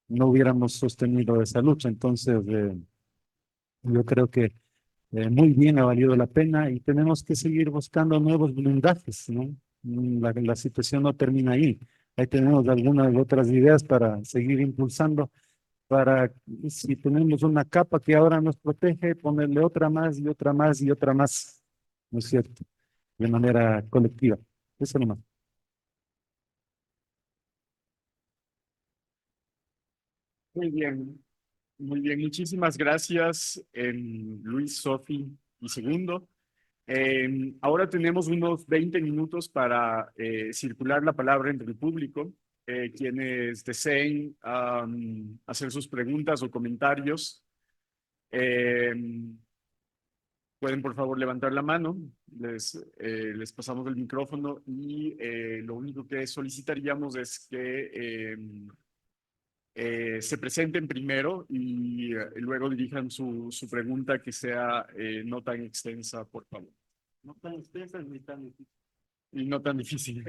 no hubiéramos sostenido esa lucha. Entonces, yo creo que muy bien ha valido la pena y tenemos que seguir buscando nuevos blindajes, ¿no? La situación no termina ahí. Ahí tenemos algunas otras ideas para seguir impulsando, para, si tenemos una capa que ahora nos protege, ponerle otra más y otra más y otra más, ¿no es cierto? De manera colectiva. Eso nomás. Muy bien, muy bien. Muchísimas gracias, Luis, Sofi y Segundo. Ahora tenemos unos 20 minutos para circular la palabra entre el público. Quienes deseen hacer sus preguntas o comentarios, pueden por favor levantar la mano. Les pasamos el micrófono y lo único que solicitaríamos es que se presenten primero y luego dirijan su pregunta, que sea no tan extensa, por favor. No tan extensa ni tan difícil. Y no tan difícil.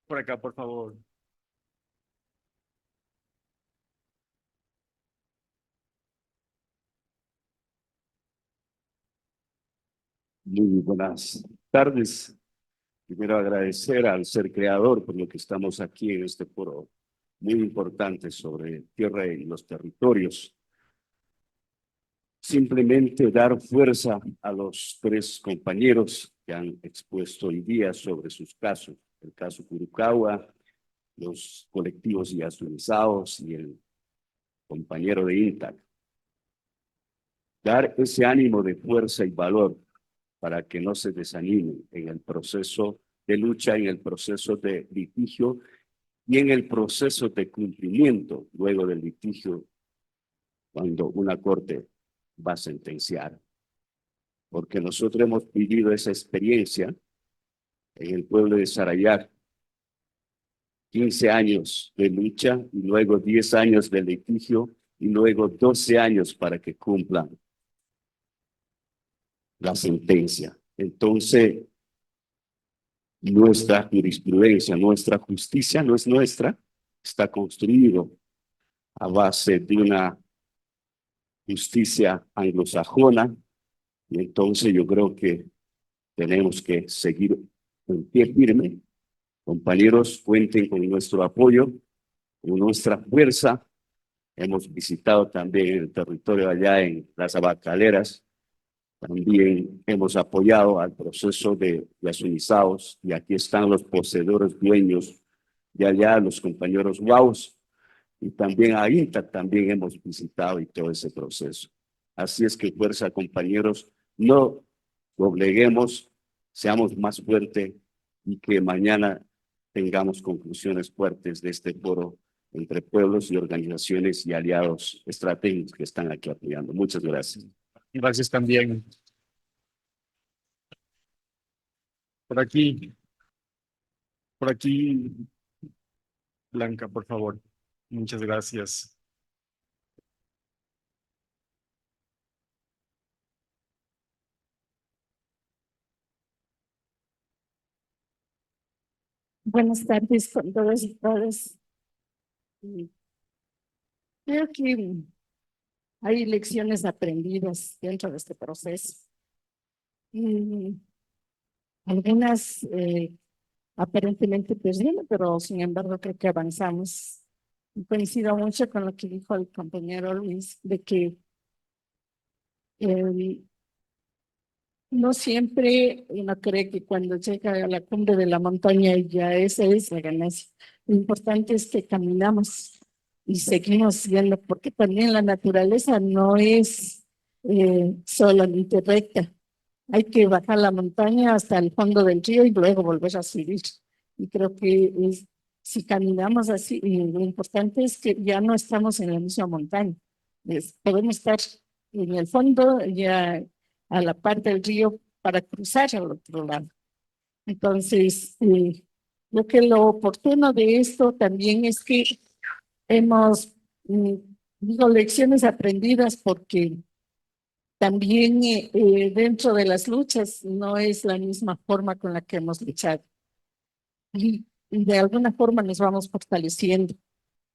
Por acá, por favor. Muy buenas tardes. Primero agradecer al ser creador por lo que estamos aquí en este foro muy importante sobre tierra y los territorios. Simplemente dar fuerza a los tres compañeros que han expuesto hoy día sobre sus casos. El caso Curucagua, los colectivos yasulizados y el compañero de INTAC, dar ese ánimo de fuerza y valor para que no se desanimen en el proceso de lucha, en el proceso de litigio y en el proceso de cumplimiento luego del litigio cuando una corte va a sentenciar. Porque nosotros hemos vivido esa experiencia en el pueblo de Sarayac, 15 años de lucha y luego 10 años de litigio y luego 12 años para que cumplan la sentencia. Entonces, nuestra jurisprudencia, nuestra justicia no es nuestra, está construido a base de una justicia anglosajona, y entonces yo creo que tenemos que seguir en pie firme. Compañeros, cuenten con nuestro apoyo, con nuestra fuerza. Hemos visitado también el territorio allá en las Abacaleras. También hemos apoyado al proceso de Yasunizaos, y aquí están los poseedores dueños de allá, los compañeros Guaus, y también a INTA también hemos visitado y todo ese proceso. Así es que fuerza, compañeros, no dobleguemos, seamos más fuertes y que mañana tengamos conclusiones fuertes de este foro entre pueblos y organizaciones y aliados estratégicos que están aquí apoyando. Muchas gracias. Gracias también. Por aquí, Blanca, por favor. Muchas gracias. Buenas tardes con todos y todas. Creo que hay lecciones aprendidas dentro de este proceso. Algunas aparentemente perdidas, pero sin embargo creo que avanzamos. Y coincido mucho con lo que dijo el compañero Luis, de que no siempre uno cree que cuando llega a la cumbre de la montaña ya esa es la ganancia. Lo importante es que caminamos y seguimos viendo, porque también la naturaleza no es solamente recta. Hay que bajar la montaña hasta el fondo del río y luego volver a subir. Y creo que si caminamos así, lo importante es que ya no estamos en la misma montaña. Podemos estar en el fondo, ya a la parte del río para cruzar al otro lado. Entonces, creo que lo oportuno de esto también es que hemos, digo, lecciones aprendidas, porque también dentro de las luchas no es la misma forma con la que hemos luchado. Y de alguna forma nos vamos fortaleciendo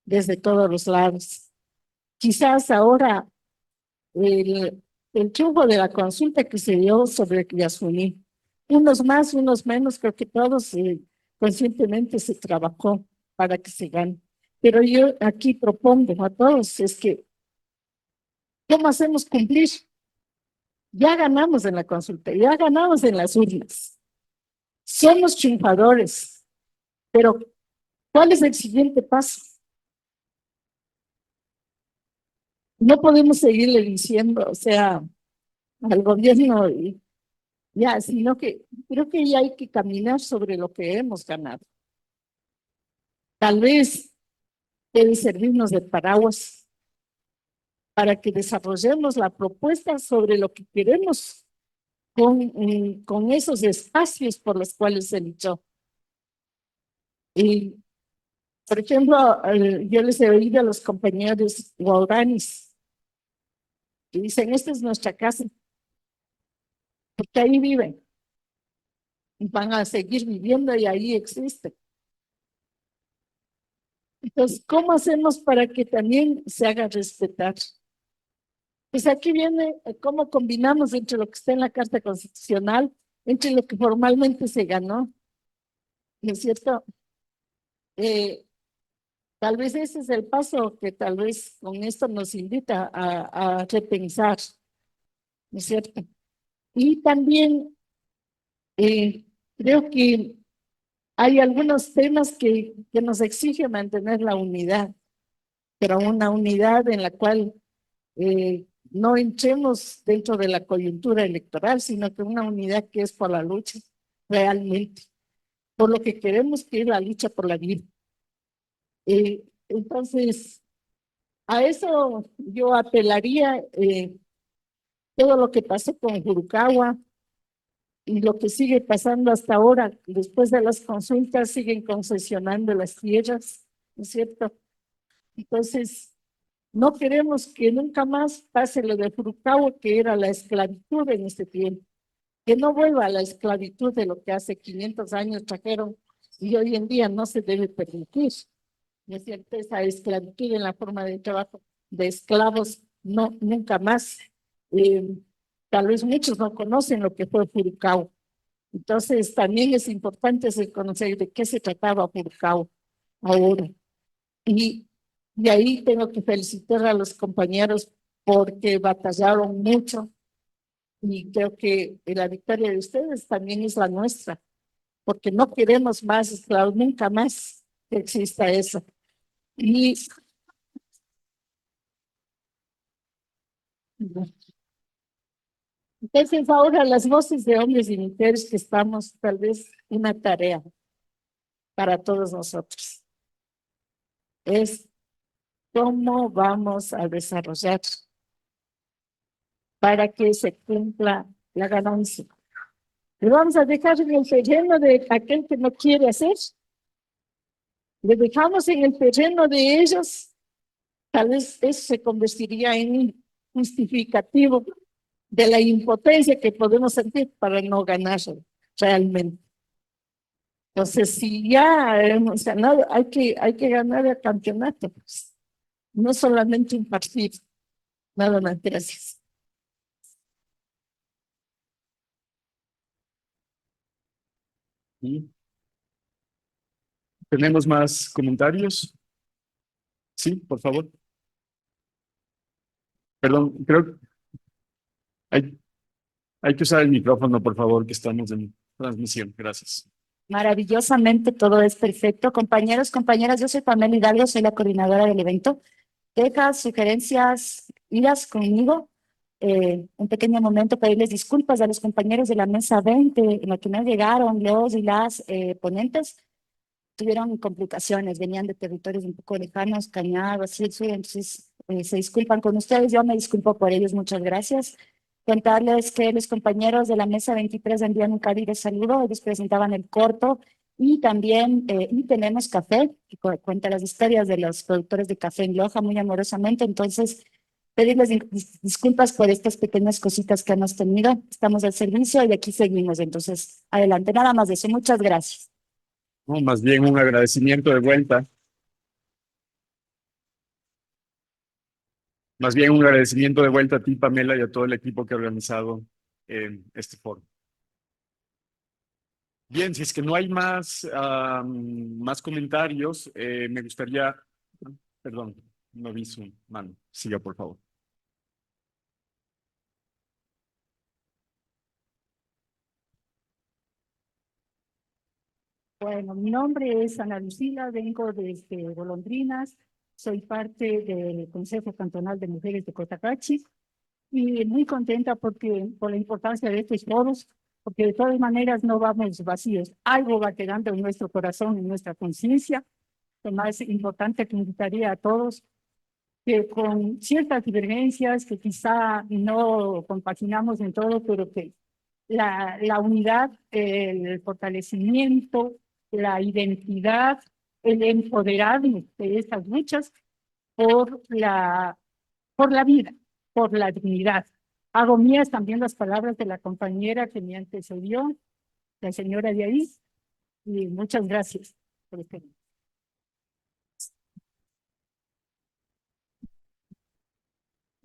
desde todos los lados. Quizás ahora el triunfo de la consulta que se dio sobre Yasuní, unos más, unos menos, creo que todos conscientemente se trabajó para que se gane. Pero yo aquí propongo a todos es que, ¿cómo hacemos cumplir? Ya ganamos en la consulta, ya ganamos en las urnas. Somos triunfadores, pero ¿cuál es el siguiente paso? No podemos seguirle diciendo, o sea, al gobierno, ya, sino que creo que ya hay que caminar sobre lo que hemos ganado. Tal vez debe servirnos de paraguas para que desarrollemos la propuesta sobre lo que queremos con esos espacios por los cuales se luchó. Y, por ejemplo, yo les he oído a los compañeros guaraníes que dicen, esta es nuestra casa, porque ahí viven, y van a seguir viviendo y ahí existen. Entonces, ¿cómo hacemos para que también se haga respetar? Pues aquí viene cómo combinamos entre lo que está en la Carta Constitucional, entre lo que formalmente se ganó, ¿no es cierto? Tal vez ese es el paso que tal vez con esto nos invita a repensar, ¿no es cierto? Y también creo que hay algunos temas que nos exigen mantener la unidad, pero una unidad en la cual no entremos dentro de la coyuntura electoral, sino que una unidad que es por la lucha realmente, por lo que queremos, que es la lucha por la vida. Entonces, a eso yo apelaría, todo lo que pasó con Jurucagua y lo que sigue pasando hasta ahora, después de las consultas siguen concesionando las tierras, ¿no es cierto? Entonces, no queremos que nunca más pase lo de Jurucagua, que era la esclavitud en este tiempo, que no vuelva a la esclavitud de lo que hace 500 años trajeron y hoy en día no se debe permitir. ¿No es cierto? Esa esclavitud en la forma de trabajo de esclavos, no, nunca más. Tal vez muchos no conocen lo que fue Jurucagua. Entonces, también es importante conocer de qué se trataba Jurucagua ahora. Y de ahí tengo que felicitar a los compañeros porque batallaron mucho y creo que la victoria de ustedes también es la nuestra, porque no queremos más esclavos, nunca más que exista eso. Y entonces ahora las voces de hombres y mujeres que estamos, tal vez una tarea para todos nosotros, es cómo vamos a desarrollar para que se cumpla la ganancia. Le vamos a dejar en el terreno de aquel que no quiere hacer, le dejamos en el terreno de ellos, tal vez eso se convertiría en un justificativo de la impotencia que podemos sentir para no ganar realmente. Entonces, si ya hemos ganado, hay que ganar el campeonato, pues. No solamente un partido. Nada más, gracias. ¿Y tenemos más comentarios? Sí, por favor. Perdón, creo que hay que usar el micrófono, por favor, que estamos en transmisión. Gracias. Maravillosamente, todo es perfecto. Compañeros, compañeras, yo soy Pamela Hidalgo, soy la coordinadora del evento. Deja sugerencias, idas conmigo. Un pequeño momento, pedirles disculpas a los compañeros de la mesa 20, en la que no llegaron los y las ponentes. Tuvieron complicaciones, venían de territorios un poco lejanos, Cañado, así, entonces se disculpan con ustedes, yo me disculpo por ellos, muchas gracias. Contarles que los compañeros de la mesa 23 envían un cálido saludo, ellos presentaban el corto y también y tenemos café, que cuenta las historias de los productores de café en Loja muy amorosamente, entonces pedirles disculpas por estas pequeñas cositas que hemos tenido, estamos al servicio y aquí seguimos, entonces adelante, nada más de eso, muchas gracias. No, más bien un agradecimiento de vuelta. Más bien un agradecimiento de vuelta a ti, Pamela, y a todo el equipo que ha organizado este foro. Bien, si es que no hay más, más comentarios, me gustaría, perdón, no vi su mano. Siga, por favor. Bueno, mi nombre es Ana Lucila, vengo desde Golondrinas, soy parte del Consejo Cantonal de Mujeres de Cotacachi y muy contenta por la importancia de estos foros, porque de todas maneras no vamos vacíos, algo va quedando en nuestro corazón, en nuestra conciencia. Lo más importante que invitaría a todos, que con ciertas divergencias que quizá no compaginamos en todo, pero que la unidad, el fortalecimiento, la identidad, el empoderarnos de estas luchas por la vida, por la dignidad. Hago mías también las palabras de la compañera que me antecedió, la señora de ahí, y muchas gracias por este.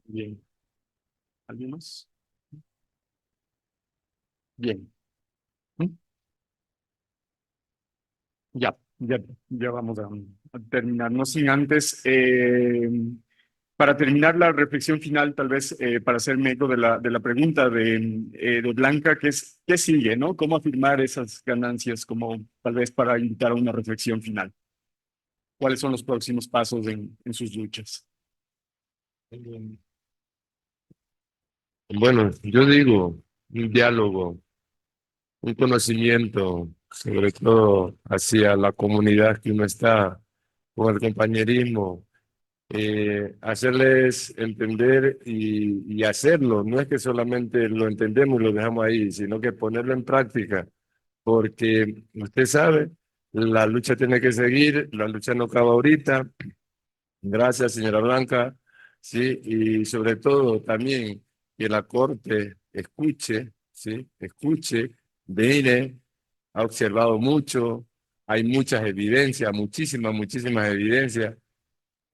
Bien. ¿Alguien más? Bien. Ya vamos a terminar. No sin antes, para terminar la reflexión final, tal vez para hacerme eco de la pregunta de Blanca, que es, ¿qué sigue, no? ¿Cómo afirmar esas ganancias? Como tal vez para invitar a una reflexión final. cuáles son los próximos pasos en sus luchas. Bueno, yo digo un diálogo, un conocimiento, sobre todo hacia la comunidad que uno está, con el compañerismo, hacerles entender y hacerlo. No es que solamente lo entendemos y lo dejamos ahí, sino que ponerlo en práctica, porque usted sabe, la lucha tiene que seguir, la lucha no acaba ahorita. Gracias, señora Blanca. Sí, y sobre todo también que la Corte escuche, sí, escuche, mire, ha observado mucho, hay muchas evidencias, muchísimas evidencias,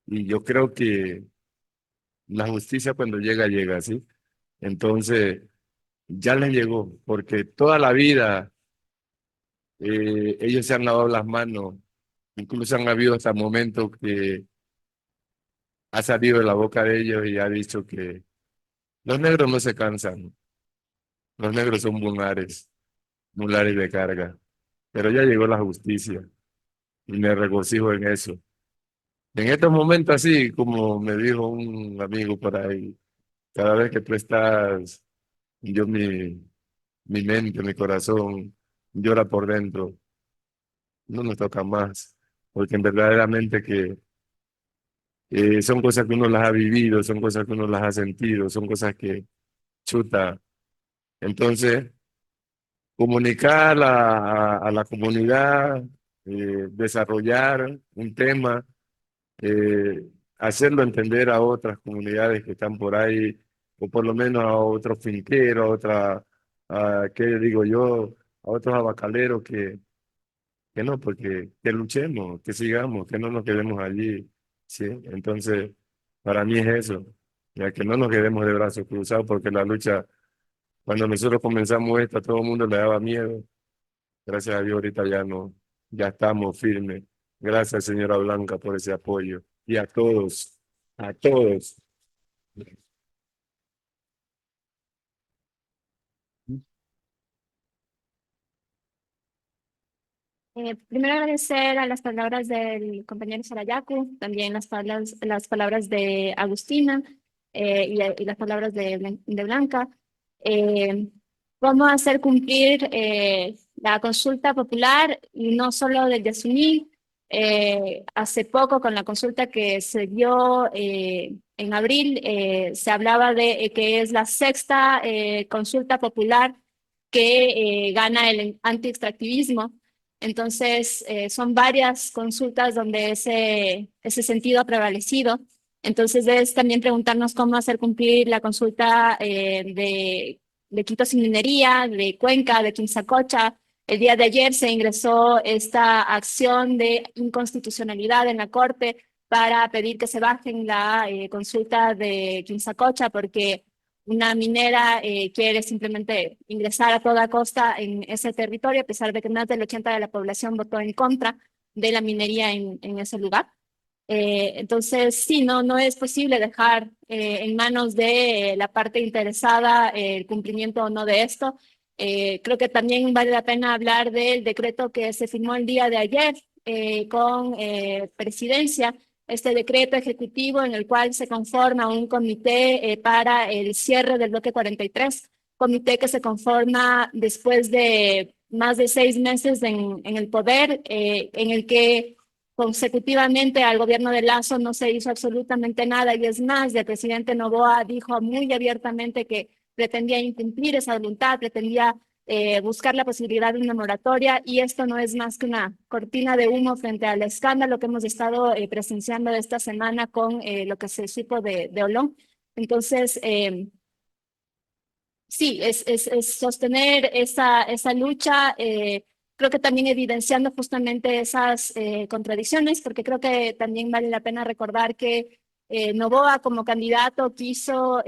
y yo creo que la justicia cuando llega, llega, ¿sí? Entonces, ya les llegó, porque toda la vida ellos se han lavado las manos, incluso han habido hasta momentos que ha salido de la boca de ellos y ha dicho que los negros no se cansan, los negros son mulares de carga, pero ya llegó la justicia y me regocijo en eso. En estos momentos, así como me dijo un amigo por ahí, cada vez que tú estás, yo mi mente, mi corazón llora por dentro, no nos toca más, porque verdaderamente que son cosas que uno las ha vivido, son cosas que uno las ha sentido, son cosas que chuta. Entonces, comunicar a la comunidad, desarrollar un tema, hacerlo entender a otras comunidades que están por ahí, o por lo menos a otros finqueros, ¿qué digo yo? A otros abacaleros que no, porque que luchemos, que sigamos, que no nos quedemos allí, ¿sí? Entonces, para mí es eso, ya que no nos quedemos de brazos cruzados, porque la lucha, cuando nosotros comenzamos esta, todo el mundo le daba miedo. Gracias a Dios, ahorita ya no, ya estamos firmes. Gracias, señora Blanca, por ese apoyo. Y a todos, a todos. Primero agradecer a las palabras del compañero Sarayaku, también las palabras de Agustina y las palabras de Blanca. Cómo hacer cumplir la consulta popular y no solo del Yasuní. Hace poco con la consulta que se dio en abril se hablaba de que es la sexta consulta popular que gana el anti-extractivismo. Entonces, son varias consultas donde ese sentido ha prevalecido. Entonces, es también preguntarnos cómo hacer cumplir la consulta de Quito sin minería, de Cuenca, de Quimsacocha. El día de ayer se ingresó esta acción de inconstitucionalidad en la Corte para pedir que se bajen la consulta de Quimsacocha porque una minera quiere simplemente ingresar a toda costa en ese territorio, a pesar de que más del 80% de la población votó en contra de la minería en ese lugar. Entonces, sí, no es posible dejar en manos de la parte interesada el cumplimiento o no de esto. Creo que también vale la pena hablar del decreto que se firmó el día de ayer con presidencia, este decreto ejecutivo en el cual se conforma un comité para el cierre del bloque 43, comité que se conforma después de más de 6 meses en el poder, en el que consecutivamente al gobierno de Lasso no se hizo absolutamente nada y es más, el presidente Noboa dijo muy abiertamente que pretendía incumplir esa voluntad, pretendía buscar la posibilidad de una moratoria y esto no es más que una cortina de humo frente al escándalo que hemos estado presenciando esta semana con lo que se supo de Olón. Entonces, sí, es sostener esa lucha, creo que también evidenciando justamente esas contradicciones, porque creo que también vale la pena recordar que Noboa como candidato quiso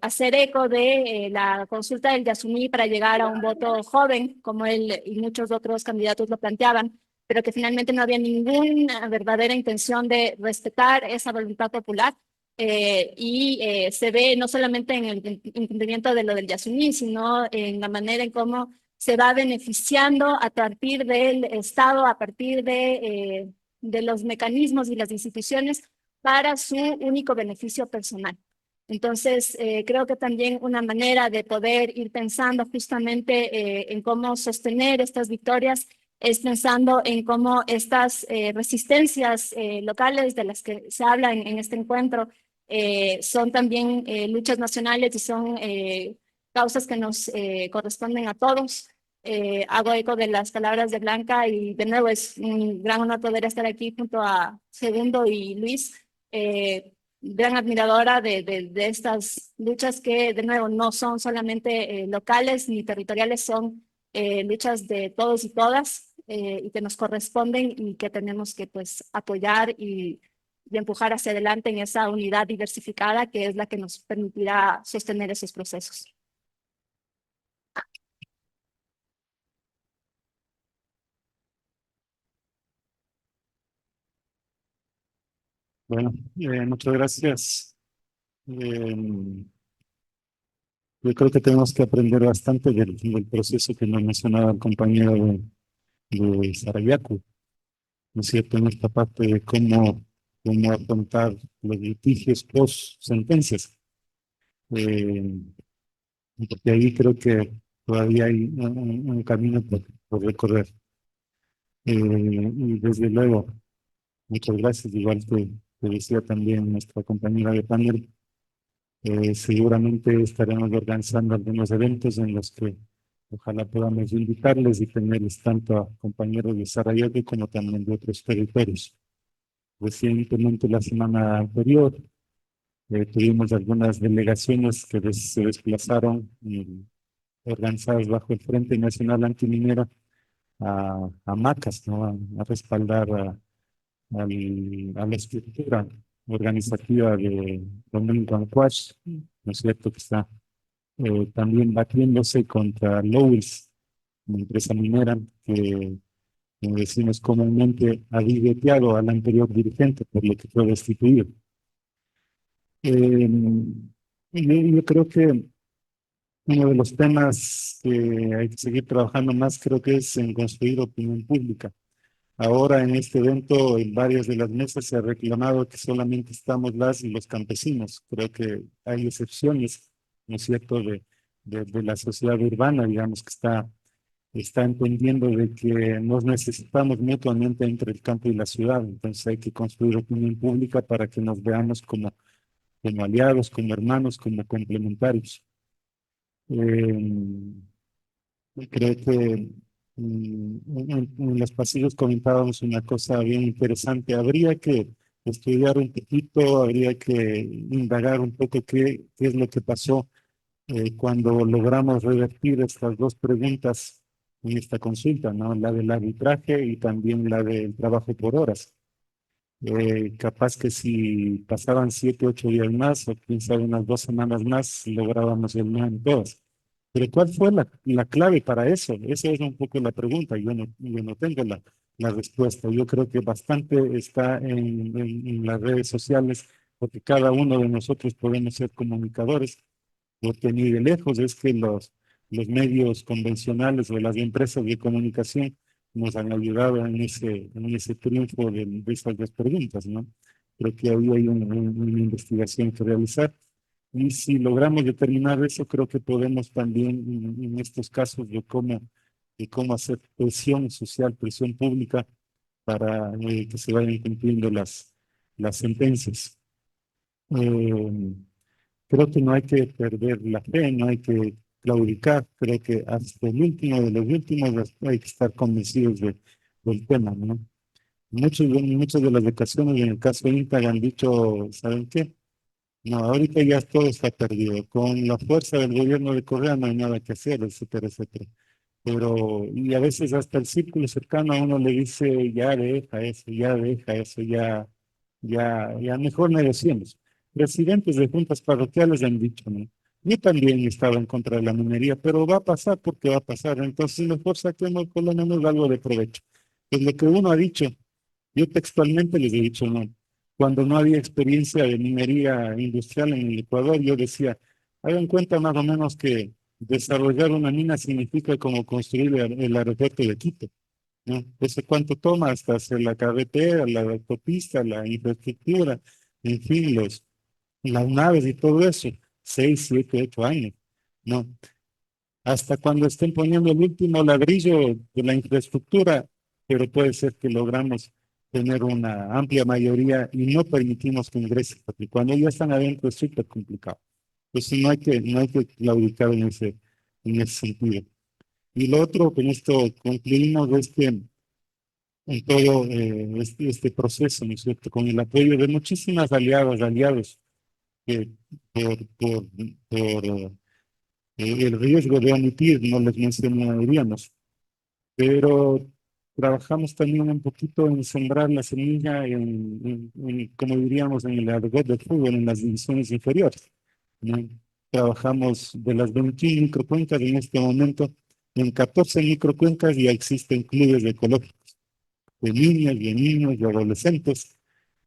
hacer eco de la consulta del Yasuní para llegar a un voto joven, como él y muchos otros candidatos lo planteaban, pero que finalmente no había ninguna verdadera intención de respetar esa voluntad popular. Se ve no solamente en el incumplimiento de lo del Yasuní, sino en la manera en cómo se va beneficiando a partir del Estado, a partir de los mecanismos y las instituciones para su único beneficio personal. Entonces, creo que también una manera de poder ir pensando justamente en cómo sostener estas victorias es pensando en cómo estas resistencias locales de las que se habla en este encuentro son también luchas nacionales y son causas que nos corresponden a todos. Hago eco de las palabras de Blanca y de nuevo es un gran honor poder estar aquí junto a Segundo y Luis. Gran admiradora de estas luchas que de nuevo no son solamente locales ni territoriales, son luchas de todos y todas y que nos corresponden y que tenemos que pues apoyar y empujar hacia adelante en esa unidad diversificada que es la que nos permitirá sostener esos procesos. Bueno, muchas gracias. Yo creo que tenemos que aprender bastante del proceso que nos mencionaba el compañero de Sarayaku, ¿no es cierto? En esta parte de cómo afrontar los litigios post sentencias. Porque ahí creo que todavía hay un camino por recorrer. Y desde luego, muchas gracias, igual que decía también nuestra compañera de panel, seguramente estaremos organizando algunos eventos en los que ojalá podamos invitarles y tenerles tanto a compañeros de Sarajevo como también de otros territorios. Recientemente, la semana anterior, tuvimos algunas delegaciones que se desplazaron organizadas bajo el Frente Nacional Antiminera a Macas, ¿no? A respaldar a la estructura organizativa de Domingo Ancuach, ¿no es cierto? Que está también batiéndose contra Lowell's, una empresa minera que, como decimos comúnmente, ha diveteado al anterior dirigente por lo que fue destituido. Yo creo que uno de los temas que hay que seguir trabajando más creo que es en construir opinión pública. Ahora en este evento, en varias de las mesas se ha reclamado que solamente estamos las y los campesinos. Creo que hay excepciones, ¿no es cierto?, de la sociedad urbana, digamos, que está entendiendo de que nos necesitamos mutuamente entre el campo y la ciudad. Entonces hay que construir opinión pública para que nos veamos como aliados, como hermanos, como complementarios. Creo que en los pasillos comentábamos una cosa bien interesante. Habría que estudiar un poquito, habría que indagar un poco qué es lo que pasó cuando logramos revertir estas dos preguntas en esta consulta, ¿no? La del arbitraje y también la del trabajo por horas. Capaz que si pasaban 7, 8 días más, o quién sabe, unas 2 semanas más, lográbamos el no en todas. Pero ¿cuál fue la clave para eso? Esa es un poco la pregunta. Yo no tengo la respuesta. Yo creo que bastante está en las redes sociales, porque cada uno de nosotros podemos ser comunicadores, porque ni de lejos es que los medios convencionales o las empresas de comunicación nos han ayudado en ese triunfo de esas dos preguntas, ¿no? Creo que ahí hay una investigación que realizar. Y si logramos determinar eso, creo que podemos también, en estos casos, de cómo hacer presión social, presión pública, para que se vayan cumpliendo las sentencias. Creo que no hay que perder la fe, no hay que claudicar. Creo que hasta el último de los últimos hay que estar convencidos del tema, ¿no? Muchas de las ocasiones, en el caso de Intag, han dicho, ¿saben qué? No, ahorita ya todo está perdido. Con la fuerza del gobierno de Correa no hay nada que hacer, etcétera, etcétera. Pero, y a veces hasta el círculo cercano a uno le dice, ya deja eso, ya mejor negociemos. Presidentes de juntas parroquiales han dicho, ¿no? Yo también estaba en contra de la minería, pero va a pasar porque va a pasar. Entonces mejor saquemos por lo menos algo de provecho. Pues lo que uno ha dicho, yo textualmente les he dicho, no. Cuando no había experiencia de minería industrial en el Ecuador, yo decía, hagan cuenta más o menos que desarrollar una mina significa como construir el aeropuerto de Quito. ¿no? Entonces, ¿cuánto toma hasta hacer la carretera, la autopista, la infraestructura, en fin, las naves y todo eso? 6, 7, 8 años, ¿no? Hasta cuando estén poniendo el último ladrillo de la infraestructura, pero puede ser que logramos tener una amplia mayoría y no permitimos que ingrese, porque cuando ya están adentro es súper complicado. Entonces no hay que claudicar en ese sentido. Y lo otro, con esto concluimos en todo este proceso, ¿no es cierto? Con el apoyo de muchísimas aliados que por el riesgo de omitir no les mencionaríamos, pero trabajamos también un poquito en sembrar la semilla como diríamos en el argot del fútbol, en las divisiones inferiores, ¿no? Trabajamos de las 21 microcuencas en este momento, en 14 microcuencas ya existen clubes ecológicos de niñas, de niños, de adolescentes.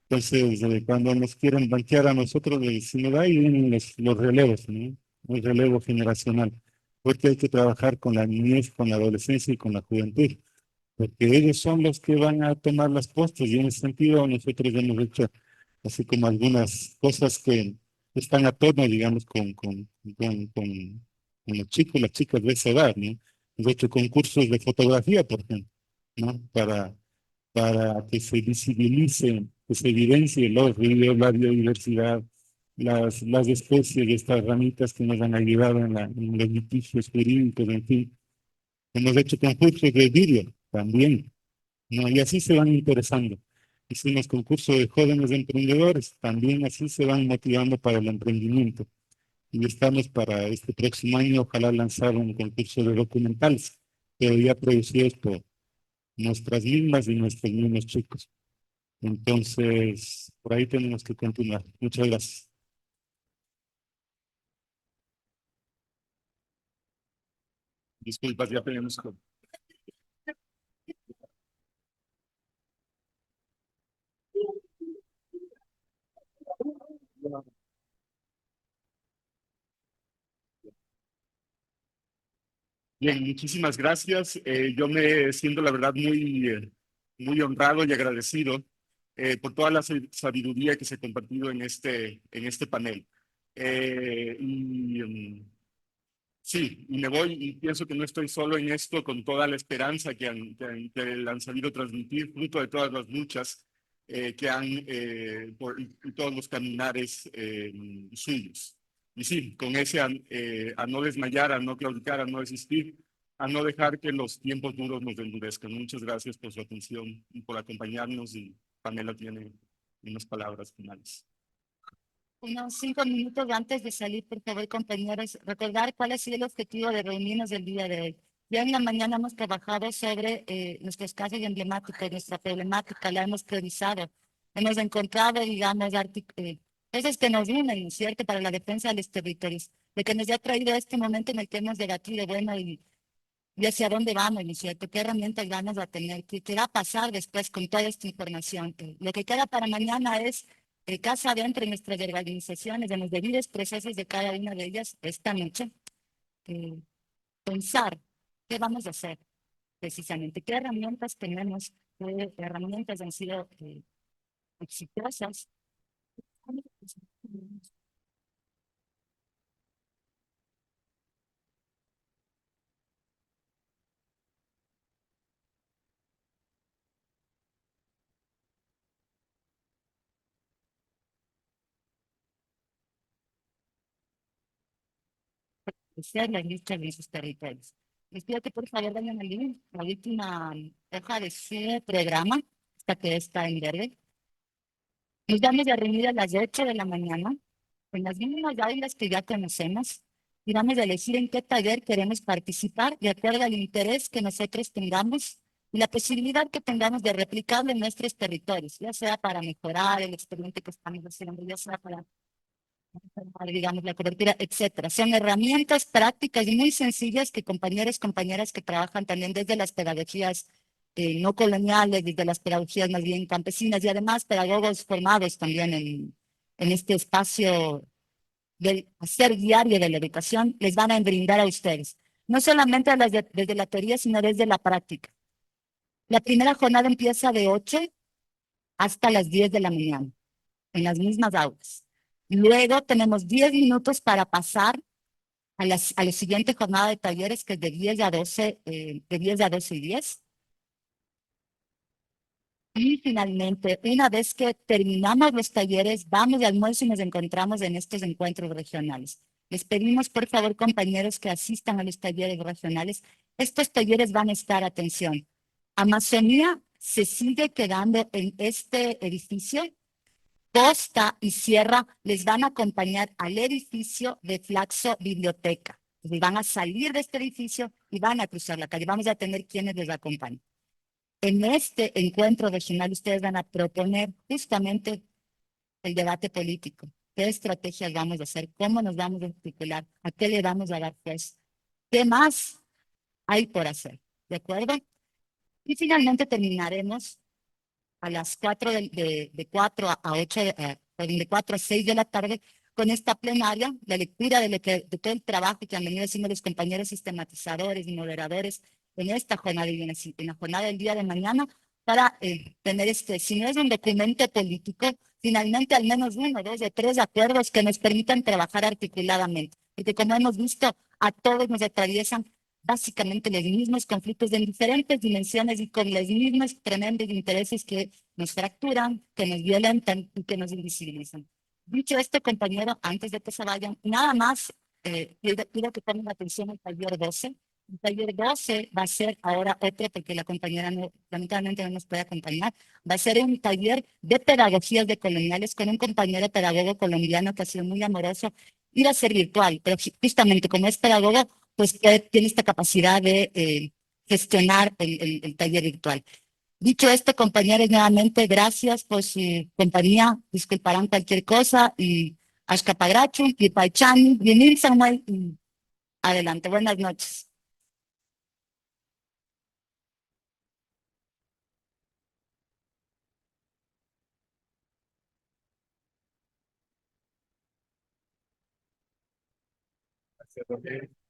Entonces, cuando nos quieren banquear a nosotros, les decimos, ahí vienen los relevos, ¿no? El relevo generacional, porque hay que trabajar con la niñez, con la adolescencia y con la juventud, porque ellos son los que van a tomar las postas y en ese sentido nosotros hemos hecho así como algunas cosas que están a tono, digamos, con los chicos, las chicas de esa edad, ¿no? Hemos hecho concursos de fotografía, por ejemplo, ¿no? Para que se visibilice, que se evidencie los ríos, la biodiversidad, las especies de estas ramitas que nos han ayudado en los litigios jurídicos, en fin. Hemos hecho concursos de vídeo también, ¿no? Y así se van interesando. Hicimos concursos de jóvenes emprendedores, también así se van motivando para el emprendimiento. Y estamos para este próximo año, ojalá lanzar un concurso de documentales, pero ya producidos por nuestras mismas y nuestros mismos chicos. Entonces, por ahí tenemos que continuar. Muchas gracias. Disculpas, ya tenemos que... Bien, muchísimas gracias. Yo me siento, la verdad, muy honrado y agradecido por toda la sabiduría que se ha compartido en este panel. Sí, y me voy y pienso que no estoy solo en esto, con toda la esperanza que han sabido transmitir, fruto de todas las luchas y todos los caminares suyos. Y sí, con ese a no desmayar, a no claudicar, a no desistir, a no dejar que los tiempos duros nos endurezcan. Muchas gracias por su atención y por acompañarnos, y Pamela tiene unas palabras finales. Unos 5 minutos antes de salir, por favor, compañeros, recordar cuál ha sido el objetivo de reunirnos del día de hoy. Ya en la mañana hemos trabajado sobre nuestros casos emblemáticos, nuestra problemática, la hemos priorizado. Hemos encontrado, digamos, cosas que nos unen, ¿no es cierto?, para la defensa de los territorios. Lo que nos ha traído a este momento en el que hemos debatido, bueno, y hacia dónde vamos, ¿no es cierto? ¿Qué herramientas vamos a tener? ¿Qué va a pasar después con toda esta información? Lo que queda para mañana es casa adentro en nuestras organizaciones, en los debidos procesos de cada una de ellas esta noche, pensar qué vamos a hacer precisamente, qué herramientas tenemos, qué herramientas han sido exitosas. Ser las listas de sus territorios. Les pido que por favor vayan a leer la última hoja de su programa, esta que está en verde. Nos vamos a reunir a las 8 de la mañana con las mismas áreas que ya conocemos y vamos a elegir en qué taller queremos participar de acuerdo al interés que nosotros tengamos y la posibilidad que tengamos de replicarlo en nuestros territorios, ya sea para mejorar el expediente que estamos haciendo, ya sea para digamos, la cobertura, etcétera. Son herramientas prácticas y muy sencillas que compañeras que trabajan también desde las pedagogías no coloniales, desde las pedagogías más bien campesinas y además pedagogos formados también en este espacio del hacer diario de la educación, les van a brindar a ustedes. No solamente desde la teoría, sino desde la práctica. La primera jornada empieza de 8 hasta las 10 de la mañana, en las mismas aulas. Luego tenemos 10 minutos para pasar a la siguiente jornada de talleres, que es de 10 a 12, de 10 a 12 y 10. Y finalmente, una vez que terminamos los talleres, vamos de almuerzo y nos encontramos en estos encuentros regionales. Les pedimos, por favor, compañeros, que asistan a los talleres regionales. Estos talleres van a estar, atención, Amazonía se sigue quedando en este edificio. Costa y Sierra les van a acompañar al edificio de Flaxo Biblioteca. Y van a salir de este edificio y van a cruzar la calle. Vamos a tener quienes les acompañen. En este encuentro regional ustedes van a proponer justamente el debate político. ¿Qué estrategias vamos a hacer? ¿Cómo nos vamos a articular? ¿A qué le vamos a dar fuerza? ¿Qué más hay por hacer? ¿De acuerdo? Y finalmente terminaremos a las 4 de 4 a 8, perdón, de 4 a 6 de la tarde, con esta plenaria, la lectura de todo el trabajo que han venido haciendo los compañeros sistematizadores y moderadores en esta jornada y en la jornada del día de mañana, para tener si no es un documento político, finalmente al menos 1, 2 o 3 acuerdos que nos permitan trabajar articuladamente. Porque como hemos visto, a todos nos atraviesan básicamente los mismos conflictos en diferentes dimensiones y con los mismos tremendos intereses que nos fracturan, que nos violentan y que nos invisibilizan. Dicho esto, compañero, antes de que se vayan, nada más pido que tomen atención al taller 12. El taller 12 va a ser ahora otro, porque la compañera lamentablemente no nos puede acompañar. Va a ser un taller de pedagogías decoloniales con un compañero pedagogo colombiano que ha sido muy amoroso. Iba a ser virtual, pero justamente como es pedagogo, pues que tiene esta capacidad de gestionar el taller virtual. Dicho esto, compañeros, nuevamente gracias por su compañía. Disculparán cualquier cosa y hasta Pagracho, y Paichani, Bienir Samuel, y adelante. Buenas noches. Gracias, Roque.